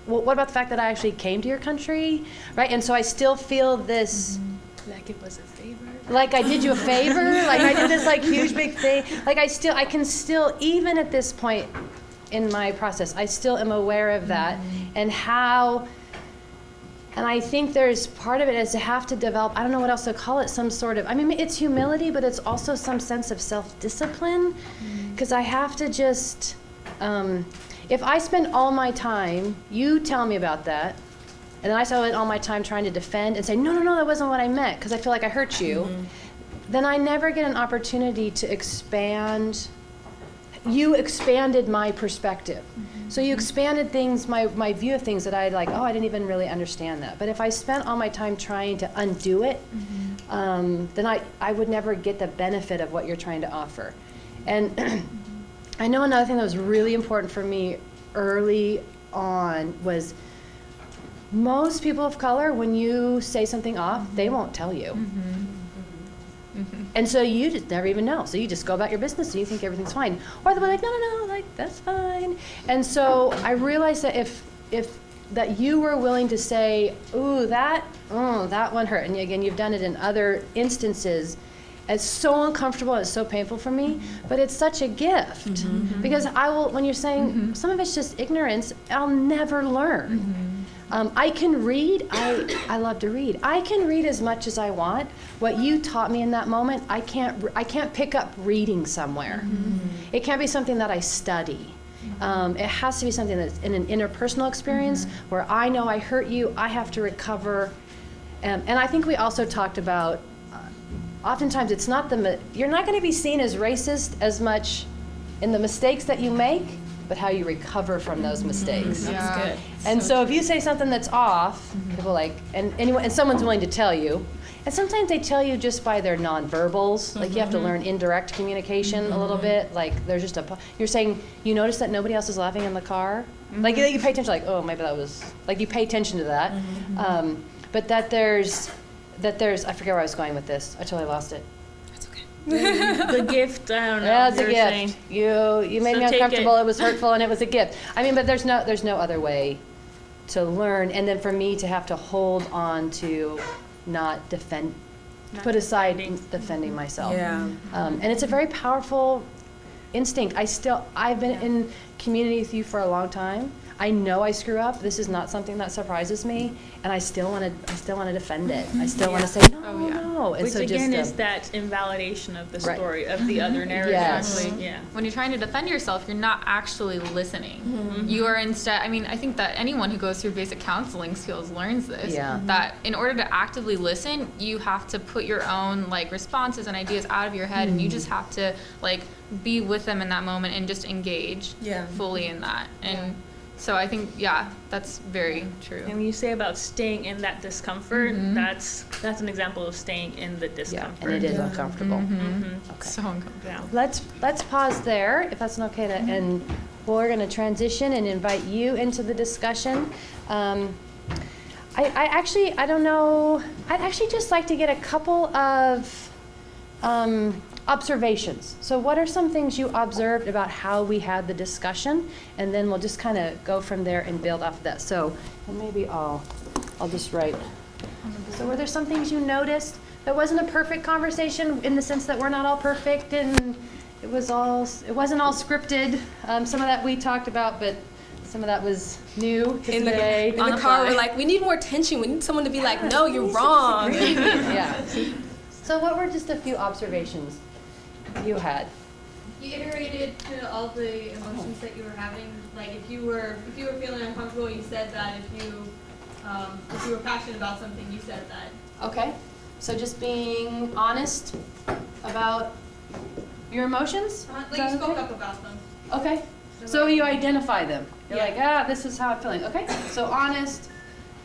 the fact that I actually came to your country, right? And so I still feel this. Like it was a favor. Like I did you a favor, like I did this like huge big thing. Like I can still, even at this point in my process, I still am aware of that and how. And I think there's part of it is to have to develop, I don't know what else to call it, some sort of, I mean, it's humility, but it's also some sense of self-discipline. Because I have to just, if I spend all my time, you tell me about that, and then I spend all my time trying to defend and say, no, that wasn't what I meant, because I feel like I hurt you, then I never get an opportunity to expand. You expanded my perspective. So you expanded things, my view of things that I like, I didn't even really understand that. But if I spent all my time trying to undo it, then I would never get the benefit of what you're trying to offer. And I know another thing that was really important for me early on was most people of color, when you say something off, they won't tell you. And so you just never even know. So you just go about your business and you think everything's fine. Or they'll be like, no, like, that's fine. And so I realized that if that you were willing to say, ooh, that one hurt. And again, you've done it in other instances. It's so uncomfortable, it's so painful for me, but it's such a gift. Because when you're saying, some of it's just ignorance, I'll never learn. I can read, I love to read. I can read as much as I want. What you taught me in that moment, I can't pick up reading somewhere. It can't be something that I study. It has to be something that's in an interpersonal experience where I know I hurt you, I have to recover. And I think we also talked about, oftentimes it's not you're not going to be seen as racist as much in the mistakes that you make, but how you recover from those mistakes. That's good. And so if you say something that's off, people like, and someone's willing to tell you, and sometimes they tell you just by their nonverbals, like you have to learn indirect communication a little bit, like there's just you're saying, you notice that nobody else is laughing in the car? Like you pay attention, like, oh, maybe that was, like you pay attention to that. But that there's, I forget where I was going with this, I totally lost it. The gift, I don't know. Yeah, it's a you were gift. saying. You made So me take uncomfortable. it. It was hurtful, and it was a gift. I mean, but there's no other way to learn, and then for me to have to hold on to not defend, put aside defending myself. Yeah. And it's a very powerful instinct. I've been in community with you for a long time. I know I screw up. This is not something that surprises me, and I still want to defend it. I still want to say no, Oh, yeah. no. And Which so again just, is that invalidation of the Right. story, of the other narrative. Yes. Actually, yeah. When you're trying to defend yourself, you're not actually listening. You are instead, I mean, I think that anyone who goes through basic counseling skills learns this. Yeah. That in order to actively listen, you have to put your own like responses and ideas out of your head, and you just have to like be with them in that moment and just engage Yeah. fully in that. And so I think, yeah, that's very true. And when you say about staying in that discomfort, that's an example of staying in the yeah, discomfort. and it is uncomfortable. Mhm. Okay. So uncomfortable. Yeah. Let's pause there, if that's not okay, and we're going to transition and invite you into the discussion. I don't know. I'd actually just like to get a couple of observations. So what are some things you observed about how we had the discussion? And then we'll just kind of go from there and build off that. So, and maybe I'll just write. So were there some things you noticed? That wasn't a perfect conversation in the sense that we're not all perfect and it wasn't all scripted. Some of that we talked about, but some of that was new to In today. the car, we're like, we need more tension. We need someone to be like, no, you're wrong. Yeah. So what were just a few observations you had? You iterated to all the emotions that you were having. Like if you were feeling uncomfortable, you said that. If you were passionate about something, you said that. Okay. So just being honest about your emotions? Like Is you that spoke okay? up about them. Okay. So you identify them. You're Yeah. like, this is how I'm feeling. Okay. So honest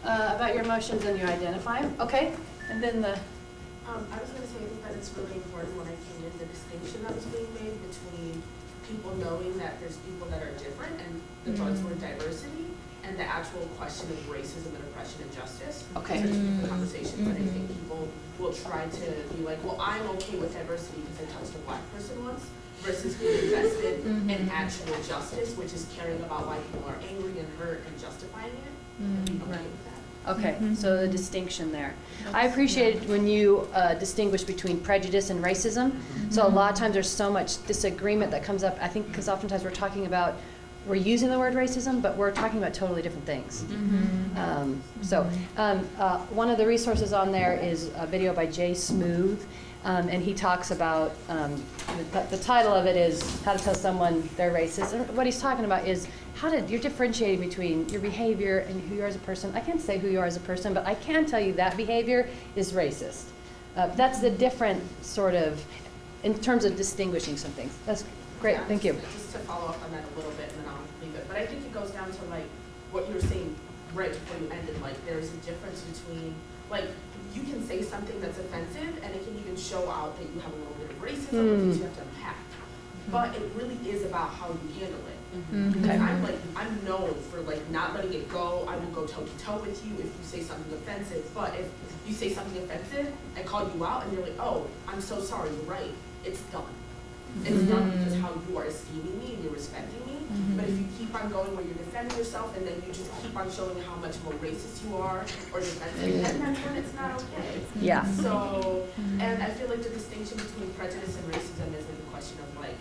about your emotions and you identify them. Okay. And then the I was going to say, I think that it's really important when I came in, the distinction that was being made between people knowing that there's people that are different and the buzzword diversity and the actual question of racism and oppression and justice. Okay. Those are two different conversations, but I think people will try to be like, well, I'm okay with diversity because I touched a black person once, versus being invested in actual justice, which is caring about why people are angry and hurt and justifying it, and being okay with that. Okay, so the distinction there. I appreciate when you distinguish between prejudice and racism. So a lot of times there's so much disagreement that comes up, I think, because oftentimes we're using the word racism, but we're talking about totally different things. One of the resources on there is a video by Jay Smooth, and he talks about, the title of it is How to Tell Someone They're Racist. And what he's talking about is you're differentiating between your behavior and who you are as a person. I can't say who you are as a person, but I can tell you that behavior is racist. That's the different sort of, in terms of distinguishing some things. That's great, Yeah, thank you. Just to follow up on that a little bit and then I'll leave it. But I think it goes down to like what you were saying right before you ended, like there's a difference between, like you can say something that's offensive and it can even show out that you have a little bit of racism, which you have to unpack. But it really is about how you handle it. Because I'm known for like not letting it go. I will go toe to toe with you if you say something offensive. But if you say something offensive, I call you out and you're like, oh, I'm so sorry, you're right. It's done. It's done because how you are esteeming me and you're respecting me. But if you keep on going where you're defending yourself and then you just keep on showing how much more racist you are or defensive, then that's when it's not okay. Yeah. So, and I feel like the distinction between prejudice and racism isn't a question of like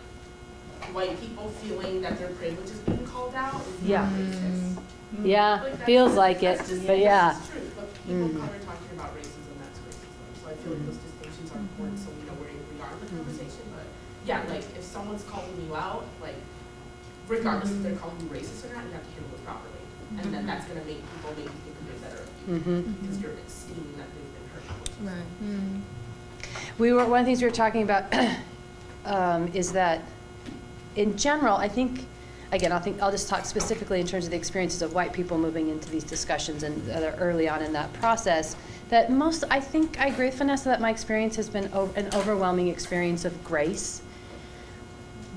white people feeling that their privilege is being called out. It's Yeah. not racist. Yeah, Like, feels like it, that's just- but yeah. That's true, but people kind of talking about racism, that's racism. So I feel like those distinctions are important so we know where we are in the conversation. But yeah, like if someone's calling you out, like regardless if they're calling you racist or not, you have to handle it properly. And then that's gonna make people maybe think a bit better of you because you're esteeming that they've been hurt. One of the things we were talking about is that in general, I think I'll just talk specifically in terms of the experiences of white people moving into these discussions and early on in that process, that I think I agree with Vanessa that my experience has been an overwhelming experience of grace.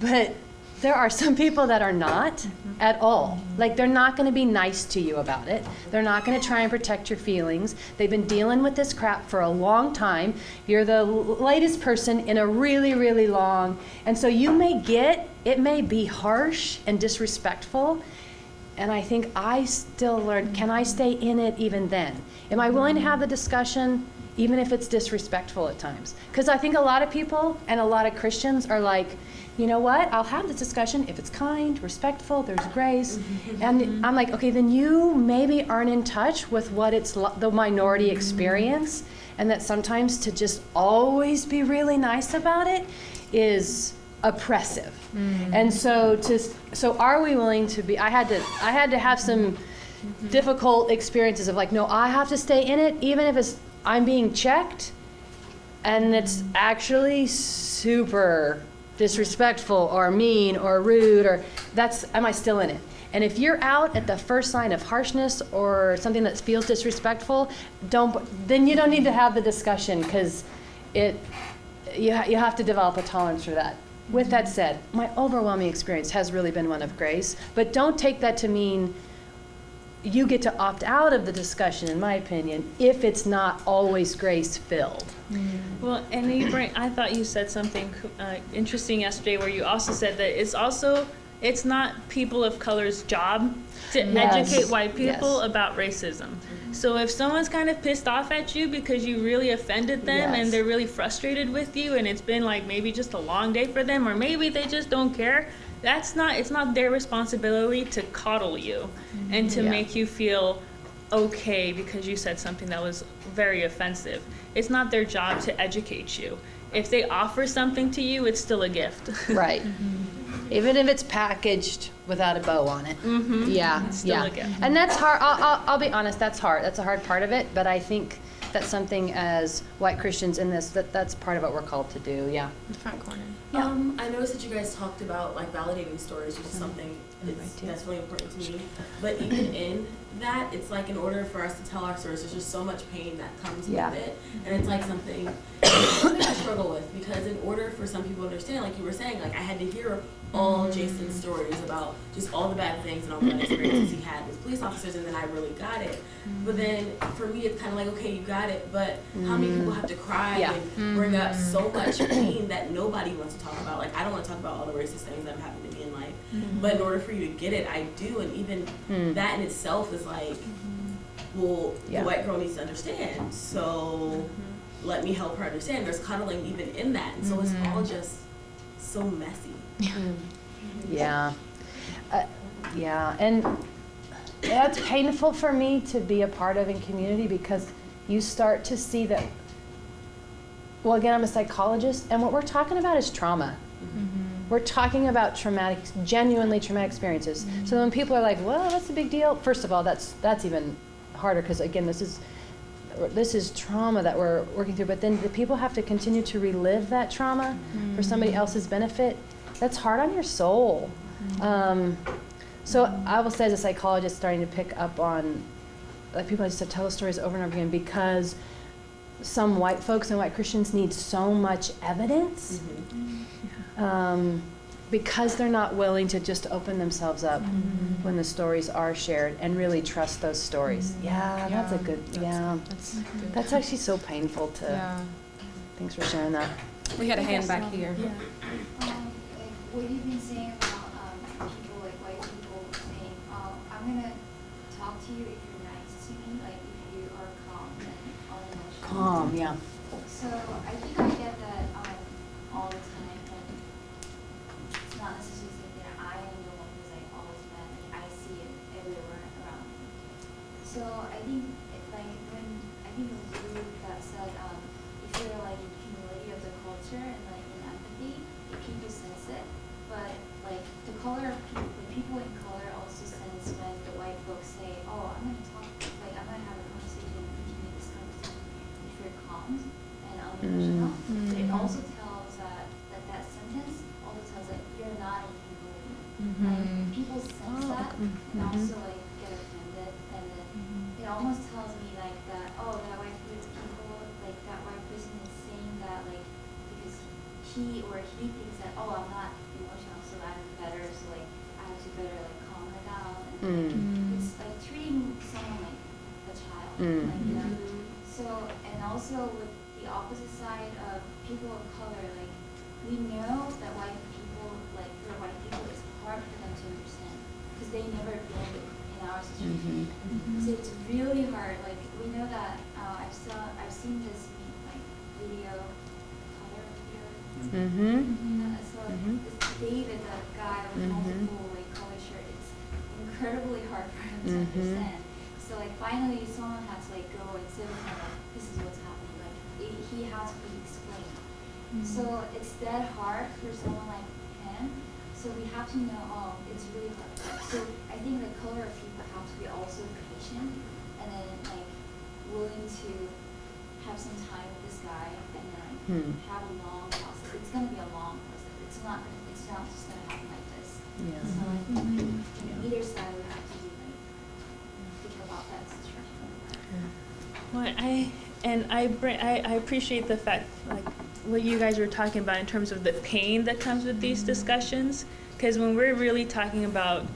But there are some people that are not at all. Like they're not going to be nice to you about it. They're not going to try and protect your feelings. They've been dealing with this crap for a long time. You're the latest person in a really, really long, and so it may be harsh and disrespectful, And I think I still learned, can I stay in it even then? Am I willing to have the discussion, even if it's disrespectful at times? Because I think a lot of people and a lot of Christians are like, you know what, I'll have this discussion if it's kind, respectful, there's grace. And I'm like, okay, then you maybe aren't in touch with what it's the minority experience, and that sometimes to just always be really nice about it is oppressive. And so are we willing to be, I had to have some difficult experiences of like, no, I have to stay in it, even if I'm being checked, and it's actually super disrespectful or mean or rude, or am I still in it? And if you're out at the first sign of harshness or something that feels disrespectful, then you don't need to have the discussion, because you have to develop a tolerance for that. With that said, my overwhelming experience has really been one of grace, but don't take that to mean you get to opt out of the discussion, in my opinion, if it's not always grace-filled. Well, and I thought you said something interesting yesterday, where you also said that it's not people of color's job to educate white people about racism. So if someone's kind of pissed off at you because you really offended them, and they're really frustrated with you, and it's been like maybe just a long day for them, or maybe they just don't care, it's not their responsibility to coddle you and to make you feel okay because you said something that was very offensive. It's not their job to educate you. If they offer something to you, it's still a gift. Right. Even if it's packaged without a bow on it. Yeah, It's still a gift. And that's hard. I'll be honest, that's hard. That's a hard part of it, but I think that's something as white Christians in this, that's part of what we're called to do, The front corner. I noticed that you guys talked about like validating stories, which is something that's really important to me. But even in that, it's like in order for us to tell our stories, there's just so much pain that comes with it, and it's like something I struggle with, because in order for some people to understand, like you were saying, like I had to hear all Jason's stories about just all the bad things and all the bad experiences he had with police officers, and then I really got it. But then for me, it's kind of like, okay, you got it, but how many people have to cry and bring up so much pain that nobody wants to talk about? Like, I don't want to talk about all the racist things that have happened to me in life, but in order for you to get it, I do. And even that in itself is like, well, the white girl needs to understand, so let me help her understand. There's cuddling even in that, and so it's all just so messy. And that's painful for me to be a part of in community, because you start to see that, well, again, I'm a psychologist, and what we're talking about is trauma. We're talking about genuinely traumatic experiences. So when people are like, well, that's a big deal, first of all, that's even harder, because again, this is trauma that we're working through, but then the people have to continue to relive that trauma for somebody else's benefit. That's hard on your soul. So I will say, as a psychologist, starting to pick up on, like, people used to tell the stories over and over again, because some white folks and white Christians need so much evidence, because they're not willing to just open themselves up when the stories are shared and really trust those stories. That's a good, that's actually so painful to, thanks for sharing that. We had a hand back here. What you've been saying about people, like white people, saying, I'm going to talk to you if you're nice to me, like if you are calm and unemotional. Calm, yeah. So I think I get that all the time, and it's not necessarily something that I am the one who's like always mad. Like, I see it everywhere around me. So I think it was you that said, if you're like in humility of the culture and like in empathy, people sense it. But like the people in color also sense when the white folks say, oh, I'm gonna have a conversation, and we can make this conversation if you're calm and unemotional. But it also tells that sentence also tells that you're not in humility. Like people sense that and also like get offended, and then it almost tells me like that, oh, that white person is saying that like because he thinks that, oh, I'm not emotional, so I'm better, so like I have to better like calm her down, and like, it's like treating someone like a child, like, you know. So, and also with the opposite side of people of color, like we know that white people, like for white people, it's hard for them to understand because they never been our situation. So it's really hard. Like we know that I've seen this like video, color video. So this David, the guy with multiple like color shirt, it's incredibly hard for him to understand. So like finally someone has to like go and sit with him like, this is what's happening. Like he has to be explained. So it's that hard for someone like him. So we have to know, it's really hard. So I think the color of people have to be also patient and then like willing to have some time with this guy and then have a long process. It's gonna be a long process. It's not just gonna happen like this. Yeah. So I think either side would have to be like think about that situation. Well, I appreciate the fact like what you guys were talking about in terms of the pain that comes with these discussions, because when we're really talking about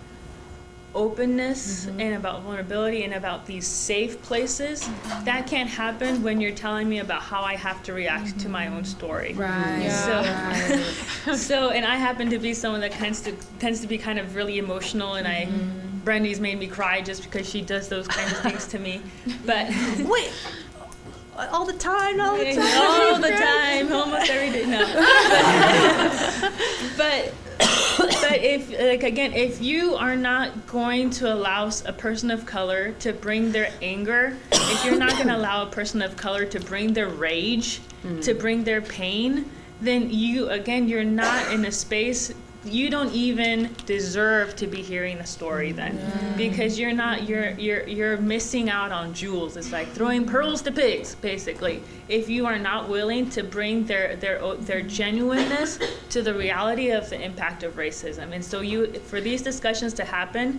openness and about vulnerability and about these safe places, that can't happen when you're telling me about how I have to react to my own story. Right. Yeah. So and I happen to be someone that tends to be kind of really emotional, and Brandy's made me cry just because she does those kinds of things to me. But Wait. All the time, all the time, almost every day. No, but if like again, if you are not going to allow a person of color to bring their anger, if you're not going to allow a person of color to bring their rage, to bring their pain, then you're not in a space. You don't even deserve to be hearing the story then, because you're missing out on jewels. It's like throwing pearls to pigs, basically. If you are not willing to bring their genuineness to the reality of the impact of racism, and so for these discussions to happen,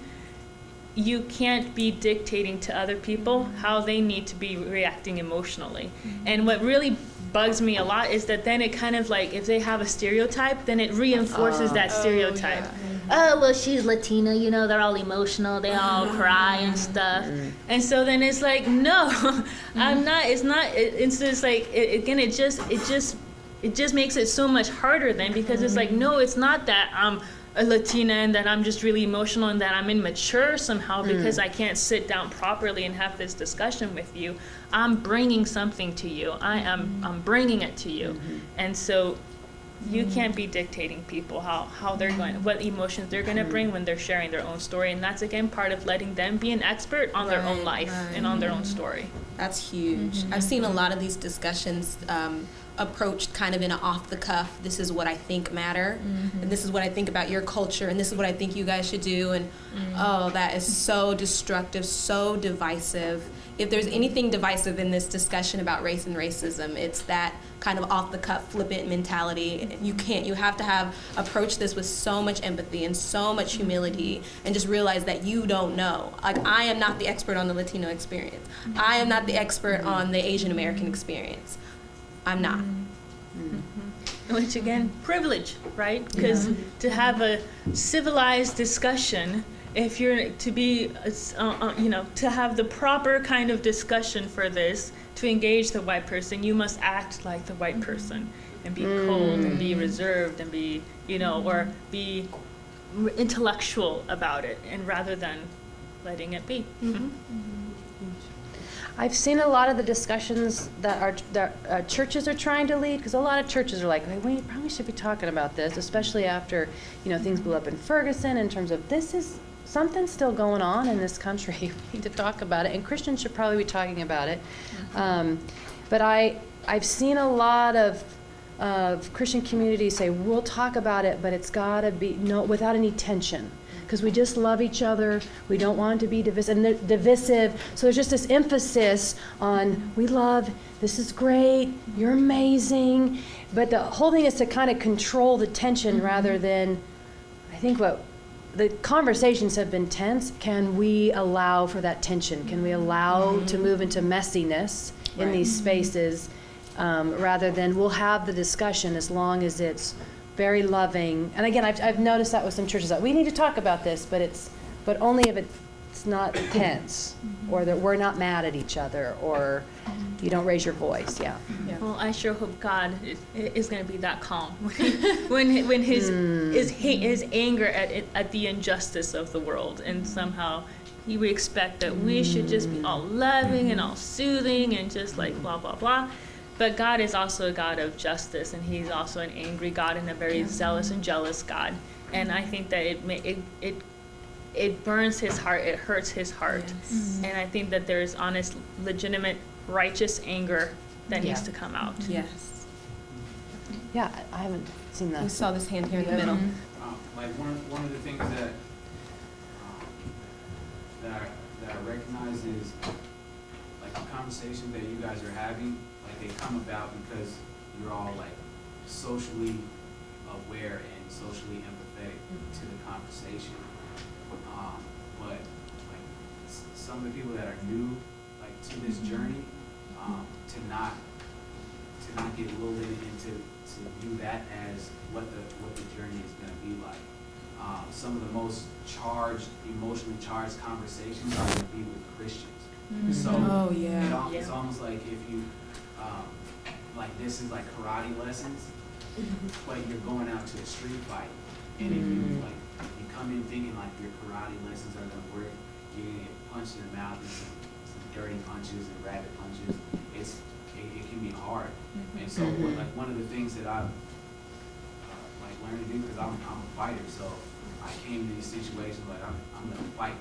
you can't be dictating to other people how they need to be reacting emotionally. And what really bugs me a lot is that then it kind of like, if they have a stereotype, then it reinforces that stereotype. Oh, well, she's Latina, they're all emotional, they all cry and stuff. And so then it's like, no, I'm not, it's not, it's just like, it just makes it so much harder then, because it's like, no, it's not that I'm a Latina and that I'm just really emotional and that I'm immature somehow because I can't sit down properly and have this discussion with you. I'm bringing something to you. I'm bringing it to you. And so you can't be dictating people how they're going, what emotions they're going to bring when they're sharing their own story. And that's, again, part of letting them be an expert on their own life and on their own story. That's huge. I've seen a lot of these discussions approached kind of in an off-the-cuff, this is what I think matter, and this is what I think about your culture, and this is what I think you guys should do, and oh, that is so destructive, so divisive. If there's anything divisive in this discussion about race and racism, it's that kind of off-the-cuff, flippant mentality. You have to approach this with so much empathy and so much humility, and just realize that you don't know. Like, I am not the expert on the Latino experience. I am not the expert on the Asian American experience. I'm not. Which, again, privilege, right? Because to have a civilized discussion, if you're to be, to have the proper kind of discussion for this, to engage the white person, you must act like the white person and be cold and be reserved and be, or be intellectual about it, and rather than letting it be. I've seen a lot of the discussions that churches are trying to lead, because a lot of churches are like, we probably should be talking about this, especially after things blew up in Ferguson, in terms of this is something still going on in this country. We need to talk about it, and Christians should probably be talking about it. But I've seen a lot of Christian communities say, we'll talk about it, but it's got to be without any tension. Because we just love each other, we don't want to be divisive. So there's just this emphasis on, we love, this is great, you're amazing. But the whole thing is to kind of control the tension rather than, I think what the conversations have been tense. Can we allow for that tension? Can we allow to move into messiness in these spaces rather than we'll have the discussion as long as it's very loving. And again, I've noticed that with some churches that we need to talk about this, but only if it's not tense, or that we're not mad at each other, or you don't raise your voice. Yeah. Well, I sure hope God is going to be that calm when his anger at the injustice of the world, and somehow we expect that we should just be all loving and all soothing and just like blah, blah, blah. But God is also a God of justice, and he's also an angry God and a very zealous and jealous God. And I think that it burns his heart, it hurts his heart. Yes. And I think that there's honest, legitimate, righteous anger that needs to come out. Yes. Yeah, I haven't seen We that. saw this hand here in the middle. Like one of the things that I recognize is like the conversations that you guys are having, like they come about because you're all like socially aware and socially empathetic to the conversation. But like some of the people that are new like to this journey, to not get lulled into to view that as what the journey is going to be like. Some of the most emotionally charged conversations are going to be with Christians. So Oh, yeah. it's almost like if you, like this is like karate lessons, but you're going out to a street fight. And if you like, you come in thinking like your karate lessons are going to work, you're going to get punched in the mouth and some dirty punches and rabbit punches. It can be hard. And so like one of the things that I've like learned to do, because I'm a fighter, so I came to these situations like I'm going to fight.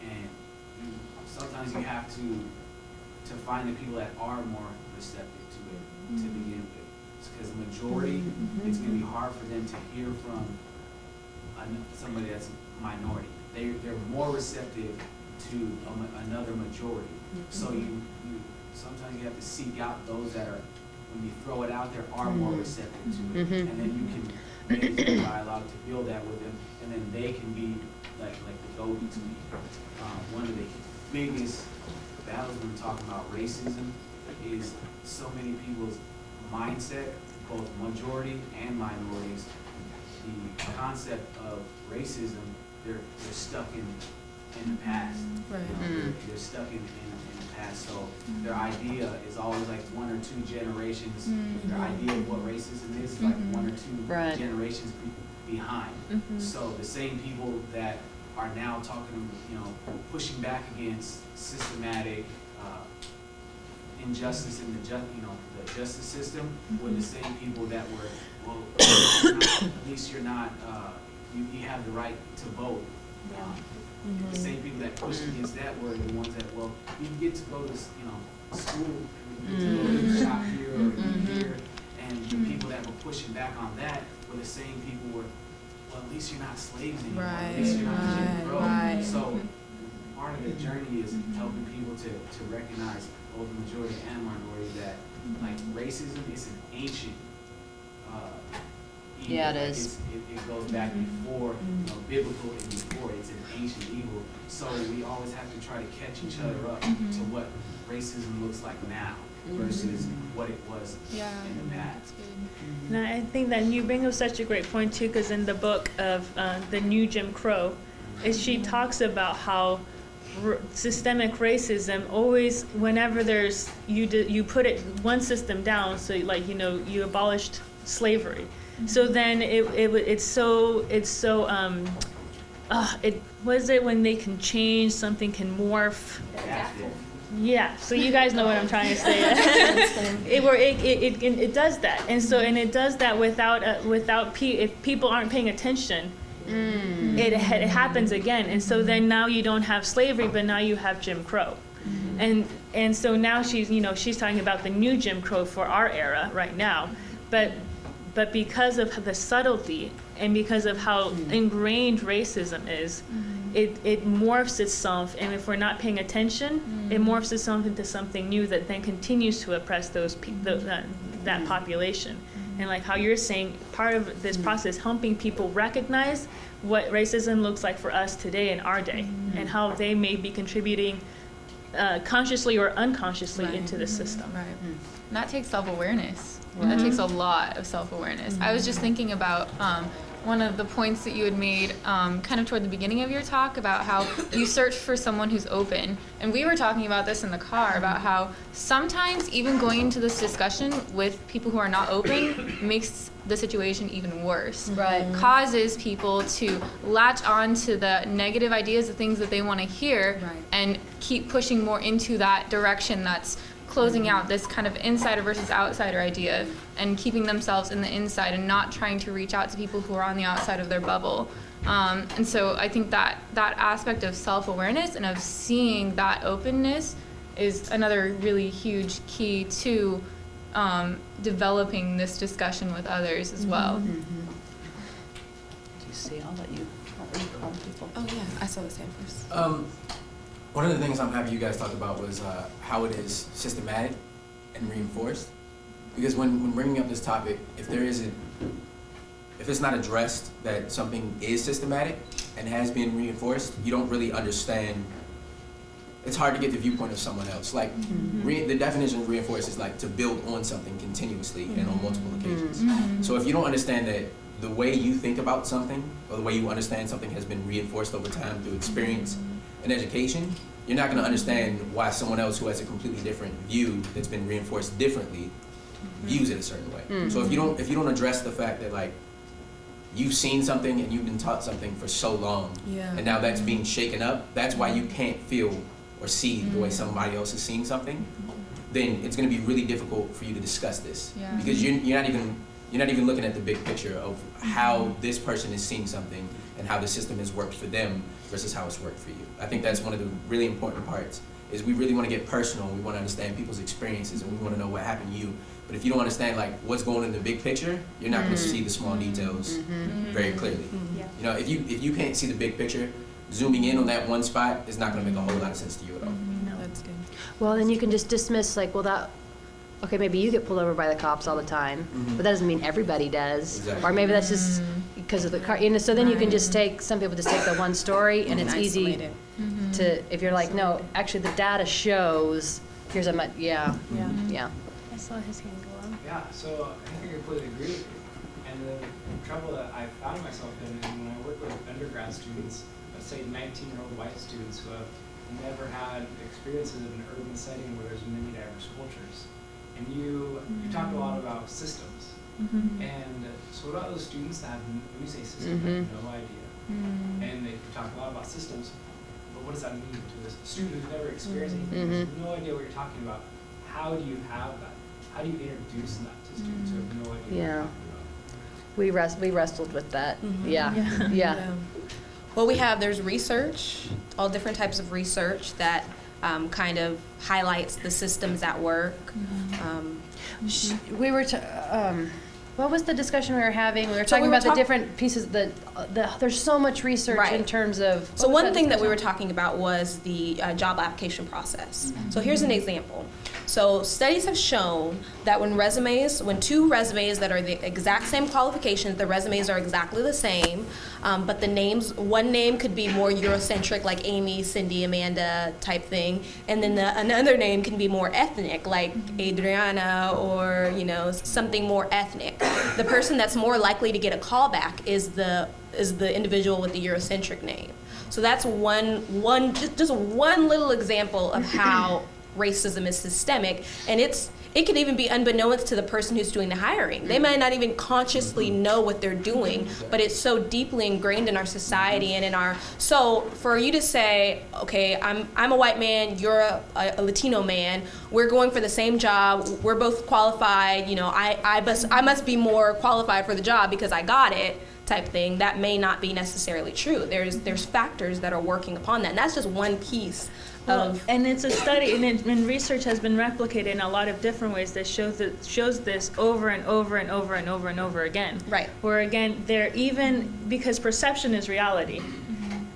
And sometimes you have to find the people that are more receptive to it to begin with. Because the majority, it's going to be hard for them to hear from somebody that's a minority. They're more receptive to another majority. So you sometimes you have to seek out those that are, when you throw it out there, are more receptive to it. And then you can engage in dialogue to build that with them, and then they can be like the go-between. One of the biggest battles when we're talking about racism is so many people's mindset, both majority and minorities. The concept of racism, they're stuck in the past. Right. They're stuck in the past. So their idea is always like one or two generations. Their idea of what racism is like one or two generations behind. So the same people that are now talking, pushing back against systematic injustice in the justice system were the same people that were, well, at least you're not, you have the right to vote. The same people that pushed against that were the ones that, well, you get to go to, school, you get to go to the shop here or here, and the people that were pushing back on that were the same people were, well, at least you're not slaves anymore. At least you're not Jim Crow. So part of the journey is helping people to recognize both the majority and minority that like racism is an ancient evil. Yeah, it is. It goes back before biblical and before. It's an ancient evil. So we always have to try to catch each other up to what racism looks like now versus what it was in the past. And I think that you bring up such a great point too, because in the book of The New Jim Crow, she talks about how systemic racism always, whenever there's you put it one system down, so like you abolished slavery, so then it was it when they can change, something can morph. Yeah, so you guys know what I'm trying to say. It does that, and it does that if people aren't paying attention. It happens again, and so then now you don't have slavery, but now you have Jim Crow, and so now she's talking about the new Jim Crow for our era right now, but because of the subtlety and because of how ingrained racism is, it morphs itself, and if we're not paying attention, it morphs itself into something new that then continues to oppress that population. And like how you're saying, part of this process helping people recognize what racism looks like for us today in our day, and how they may be contributing consciously or unconsciously into the system. Right. And that takes self-awareness. That takes a lot of self-awareness. I was just thinking about one of the points that you had made kind of toward the beginning of your talk about how you search for someone who's open. And we were talking about this in the car about how sometimes even going into this discussion with people who are not open makes the situation even worse. Right. Causes people to latch on to the negative ideas, the things that they want to hear, Right. and keep pushing more into that direction that's closing out this kind of insider versus outsider idea and keeping themselves in the inside and not trying to reach out to people who are on the outside of their bubble. And so I think that aspect of self-awareness and of seeing that openness is another really huge key to developing this discussion with others as well. Do you see? I'll let you call people. Oh yeah, I saw this hand first. One of the things I'm happy you guys talked about was how it is systematic and reinforced. Because when bringing up this topic, if it's not addressed that something is systematic and has been reinforced, you don't really understand. It's hard to get the viewpoint of someone else. Like the definition of reinforce is like to build on something continuously and on multiple occasions. So if you don't understand that the way you think about something or the way you understand something has been reinforced over time through experience and education, you're not going to understand why someone else who has a completely different view that's been reinforced differently views it a certain way. So if you don't address the fact that like you've seen something and you've been taught something for so long, and now that's being shaken up, that's why you can't feel or see the way somebody else is seeing something, then it's going to be really difficult for you to discuss this. Yeah. Because you're not even looking at the big picture of how this person is seeing something and how the system has worked for them versus how it's worked for you. I think that's one of the really important parts, is we really want to get personal, we want to understand people's experiences, and we want to know what happened to you. But if you don't understand like what's going on in the big picture, you're not going to see the small details very clearly. Yeah. You know, if you can't see the big picture, zooming in on that one spot is not going to make a whole lot of sense to you at all. No. That's good. Well, then you can just dismiss like, well, that, okay, maybe you get pulled over by the cops all the time, but that doesn't mean everybody does. Exactly. Or maybe that's just because of the car, you know, so then you can just take, some people just take the one story and it's easy Isolate it. to, if you're like, no, actually the data shows, here's a much, yeah. I saw his hand go up. Yeah, so I think I completely agree with you. And the trouble that I found myself in is when I work with undergrad students, let's say 19-year-old white students who have never had experiences in an urban setting where there's many diverse cultures. And you talk a lot about systems. And so what about those students that have, when you say system, have no idea? And they talk a lot about systems, but what does that mean to this student who's never experienced anything, has no idea what you're talking about? How do you have that? How do you introduce that to students who have no idea what you're talking about? We wrestled with that, yeah. Well, there's research, all different types of research that kind of highlights the systems at work. We were, what was the discussion we were having? We were So talking we were about the talk- different pieces, there's so much research in Right. terms of. So what was one thing that we were discussion? talking about was the job application process. So here's an example. So studies have shown that when two resumes that are the exact same qualifications, the resumes are exactly the same, but the names, one name could be more Eurocentric, like Amy, Cindy, Amanda type thing, and then another name can be more ethnic, like Adriana, or something more ethnic. The person that's more likely to get a call back is the individual with the Eurocentric name. So that's just one little example of how racism is systemic, and it could even be unbeknownst to the person who's doing the hiring. They might not even consciously know what they're doing, but it's so deeply ingrained in our society and so for you to say, okay, I'm a white man, you're a Latino man, we're going for the same job, we're both qualified, I must be more qualified for the job because I got it, type thing, that may not be necessarily true. There's factors that are working upon that, and that's just one piece of. And it's a study, and research has been replicated in a lot of different ways that shows this over and over and over and over and over again. Right. Where again, because perception is reality,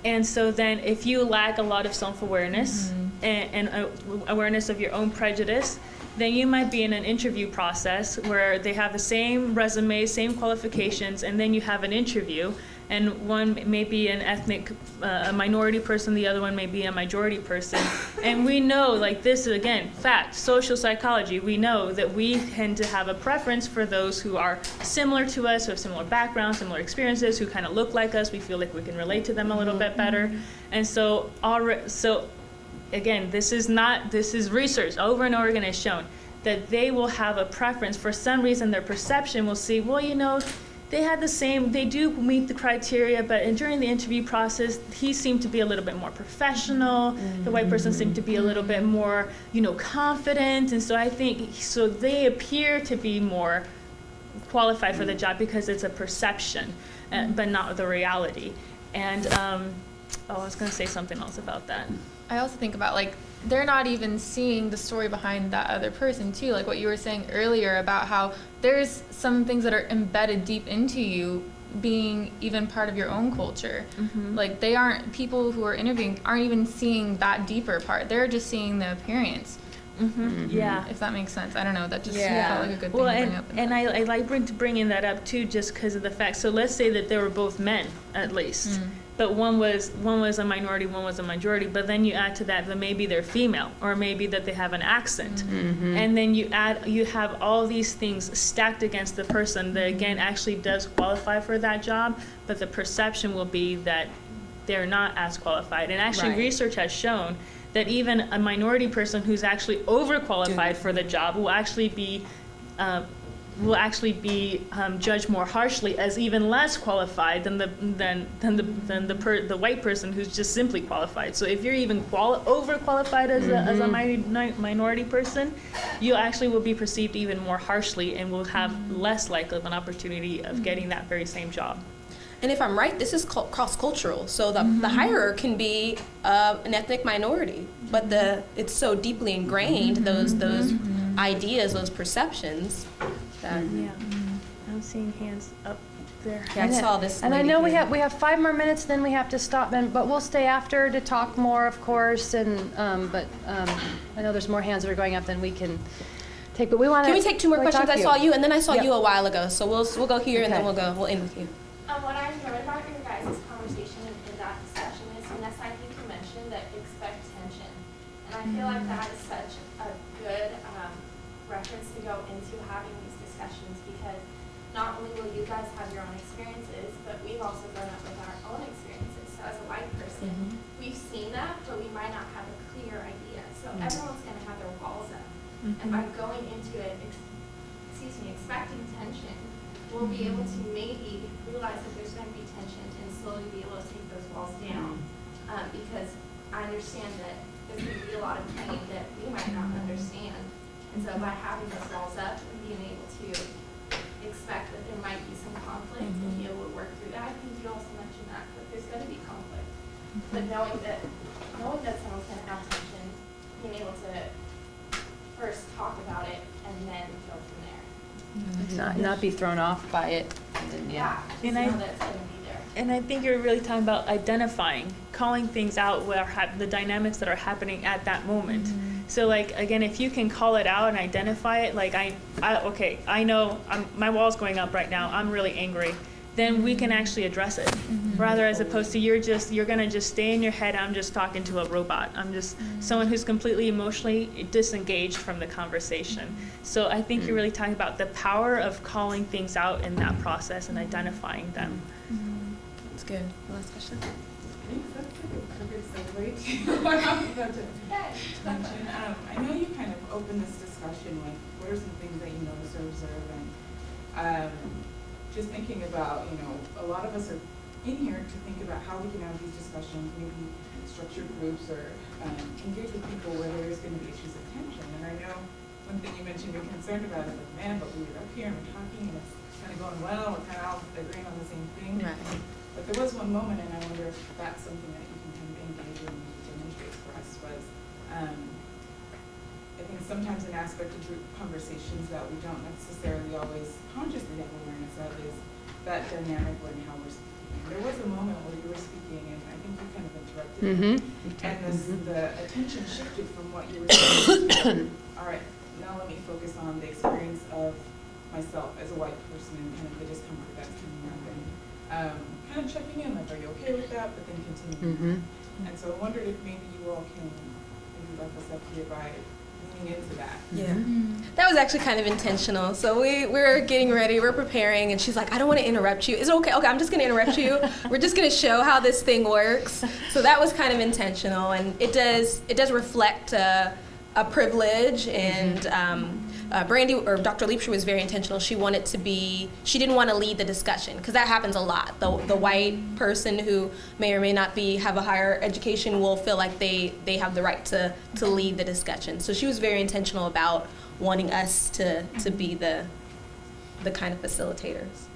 and so then if you lack a lot of self-awareness and awareness of your own prejudice, then you might be in an interview process where they have the same resume, same qualifications, and then you have an interview, and one may be an ethnic, a minority person, the other one may be a majority person. And we know, like this is, again, fact, social psychology, we know that we tend to have a preference for those who are similar to us, who have similar backgrounds, similar experiences, who kind of look like us. We feel like we can relate to them a little bit better. And so, again, this is research over and over again has shown that they will have a preference. For some reason, their perception will see, well, you know, they do meet the criteria, but during the interview process, he seemed to be a little bit more professional. The white person seemed to be a little bit more, you know, confident. And so I think, so they appear to be more qualified for the job because it's a perception, but not the reality. And, I was going to say something else about that. I also think about, like, they're not even seeing the story behind that other person too, like what you were saying earlier about how there's some things that are embedded deep into you being even part of your own culture. Like, they aren't, people who are interviewing aren't even seeing that deeper part, they're just seeing the appearance. Yeah. If that makes sense. I don't know, that just Yeah. felt like a good thing to bring up. And I like bringing that up too, just because of the fact, so let's say that they were both men, at least. But one was a minority, one was a majority, but then you add to that maybe they're female, or maybe that they have an accent. And then you have all these things stacked against the person that, again, actually does qualify for that job, but the perception will be that they're not as qualified. And actually, research has shown that even a minority person who's actually overqualified for the job will actually be judged more harshly as even less qualified than the white person who's just simply qualified. So if you're even overqualified as a minority person, you actually will be perceived even more harshly and will have less likely of an opportunity of getting that very same job. And if I'm right, this is cross-cultural. So the hirer can be an ethnic minority, but it's so deeply ingrained, those ideas, those perceptions. Yeah, I'm seeing hands up there. Yeah, I saw this. And I lady know we here. have 5 more minutes, then we have to stop, but we'll stay after to talk more, of course. And I know there's more hands that are going up than we can take. But we want to. Can we take 2 more questions? I saw you, and then I saw Yep. you a while ago. So we'll go here, and then Okay. we'll end with you. What I enjoyed about your guys' conversation in that discussion is, Vanessa, I think you mentioned that expect tension. And I feel like that is such a good reference to go into having these discussions, because not only will you guys have your own experiences, but we've also grown up with our own experiences. So as a white person, we've seen that, but we might not have a clear idea. So everyone's going to have their walls up. And by going into it, expecting tension, we'll be able to maybe realize that there's going to be tension and slowly be able to take those walls down. Because I understand that there's going to be a lot of pain that we might not understand. And so by having those walls up and being able to expect that there might be some conflict and be able to work through that, I think you also mentioned that there's going to be conflict. But knowing that someone's going to have tension, being able to first talk about it and then go from there. Not be thrown off by it. And Just And know that it's going to be there. And I think you're really talking about identifying, calling things out, the dynamics that are happening at that moment. So, like, again, if you can call it out and identify it, like, I know my wall's going up right now, I'm really angry, then we can actually address it. Rather, as opposed to you're gonna just stay in your head, I'm just talking to a robot. I'm just someone who's completely emotionally disengaged from the conversation. So I think you're really talking about the power of calling things out in that process and identifying them. That's good. Last question. I think that's like a good segue to what I was about to mention. I know you kind of opened this discussion with what are some things that you notice or observe, and just thinking about, a lot of us are in here to think about how we can have these discussions, maybe structure groups or engage with people where there's going to be issues of tension. And I know one thing you mentioned you're concerned about is like, man, but we were up here and we're talking and it's kind of going well, we're kind of all agreeing on the same thing. Right. But there was one moment, and I wonder if that's something that you can kind of engage in and demonstrate for us, was I think sometimes an aspect of group conversations that we don't necessarily always consciously have awareness of is that dynamic when how we're speaking. There was a moment where you were speaking, and I think you kind of interrupted me, and the attention shifted from what you were saying to, all right, now let me focus on the experience of myself as a white person and kind of the discomfort that's coming up. And kind of checking in, like, are you okay with that? But then continuing. And so I wondered if maybe you all can maybe wrap us up here by leaning into that. Yeah. That was actually kind of intentional. So we're getting ready, we're preparing, and she's like, I don't want to interrupt you. Is it okay? Okay, I'm just going to interrupt you. We're just going to show how this thing works. So that was kind of intentional, and it does reflect a privilege, and Brandy, or Dr. Liebscher, was very intentional. She didn't want to lead the discussion, because that happens a lot. The white person who may or may not have a higher education will feel like they have the right to lead the discussion. So she was very intentional about wanting us to be the kind of facilitators.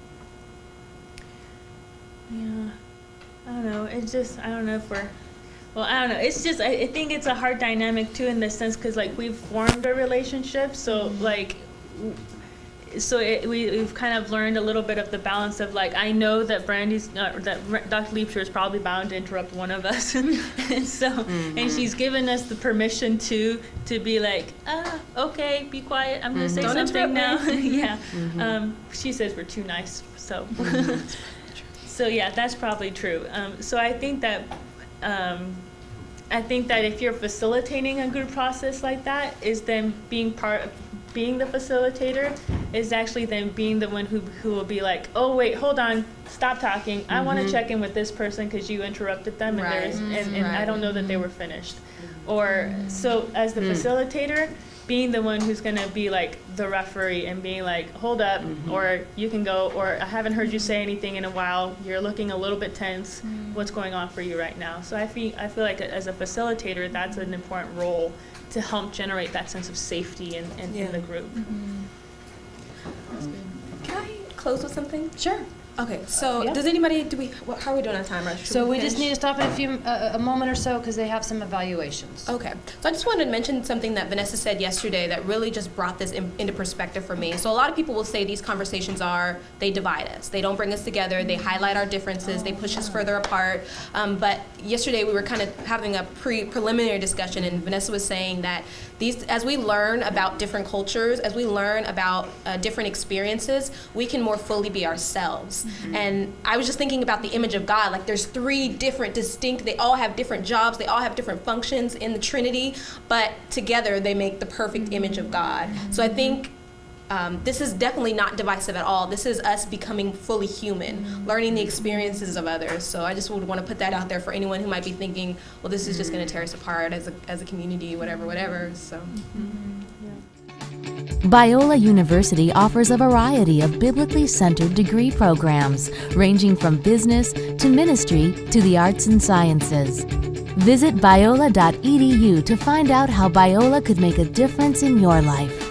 Yeah, I don't know. It's just, I don't know if we're, well, I don't know. It's just, I think it's a hard dynamic too, in the sense, because like we've formed a relationship, so like, we've kind of learned a little bit of the balance of like, I know that that Dr. Liebscher is probably bound to interrupt one of us, and so, and she's given us the permission to be like, okay, be quiet. I'm gonna say Don't something now. interrupt Yeah. She says we're too nice, so. So yeah, that's probably true. So I think that if you're facilitating a group process like that, is then being the facilitator is actually then being the one who will be like, oh wait, hold on, stop talking. I want to check in with this person because you interrupted them, and and I don't know that they were finished. Or so as the facilitator, being the one who's gonna be like the referee and being like, hold up, or you can go, or I haven't heard you say anything in a while. You're looking a little bit tense. What's going on for you right now? So I feel like as a facilitator, that's an important role to help generate that sense of safety in the group. Can I close with something? Sure. Okay, so Yeah. does anybody, how are we doing on time? So we just need to stop in a moment or so, because they have some evaluations. Okay, so I just wanted to mention something that Vanessa said yesterday that really just brought this into perspective for me. So a lot of people will say these conversations they divide us. They don't bring us together, they highlight our differences, they push us further apart. But yesterday we were kind of having a preliminary discussion, and Vanessa was saying that as we learn about different cultures, as we learn about different experiences, we can more fully be ourselves. And I was just thinking about the image of God. Like there's 3 different distinct, they all have different jobs, they all have different functions in the Trinity, but together they make the perfect image of God. So I think this is definitely not divisive at all. This is us becoming fully human, learning the experiences of others. So I just would want to put that out there for anyone who might be thinking, well, this is just going to tear us apart as a community, whatever. So. Biola University offers a variety of biblically centered degree programs, ranging from business to ministry to the arts and sciences. Visit biola.edu to find out how Biola could make a difference in your life.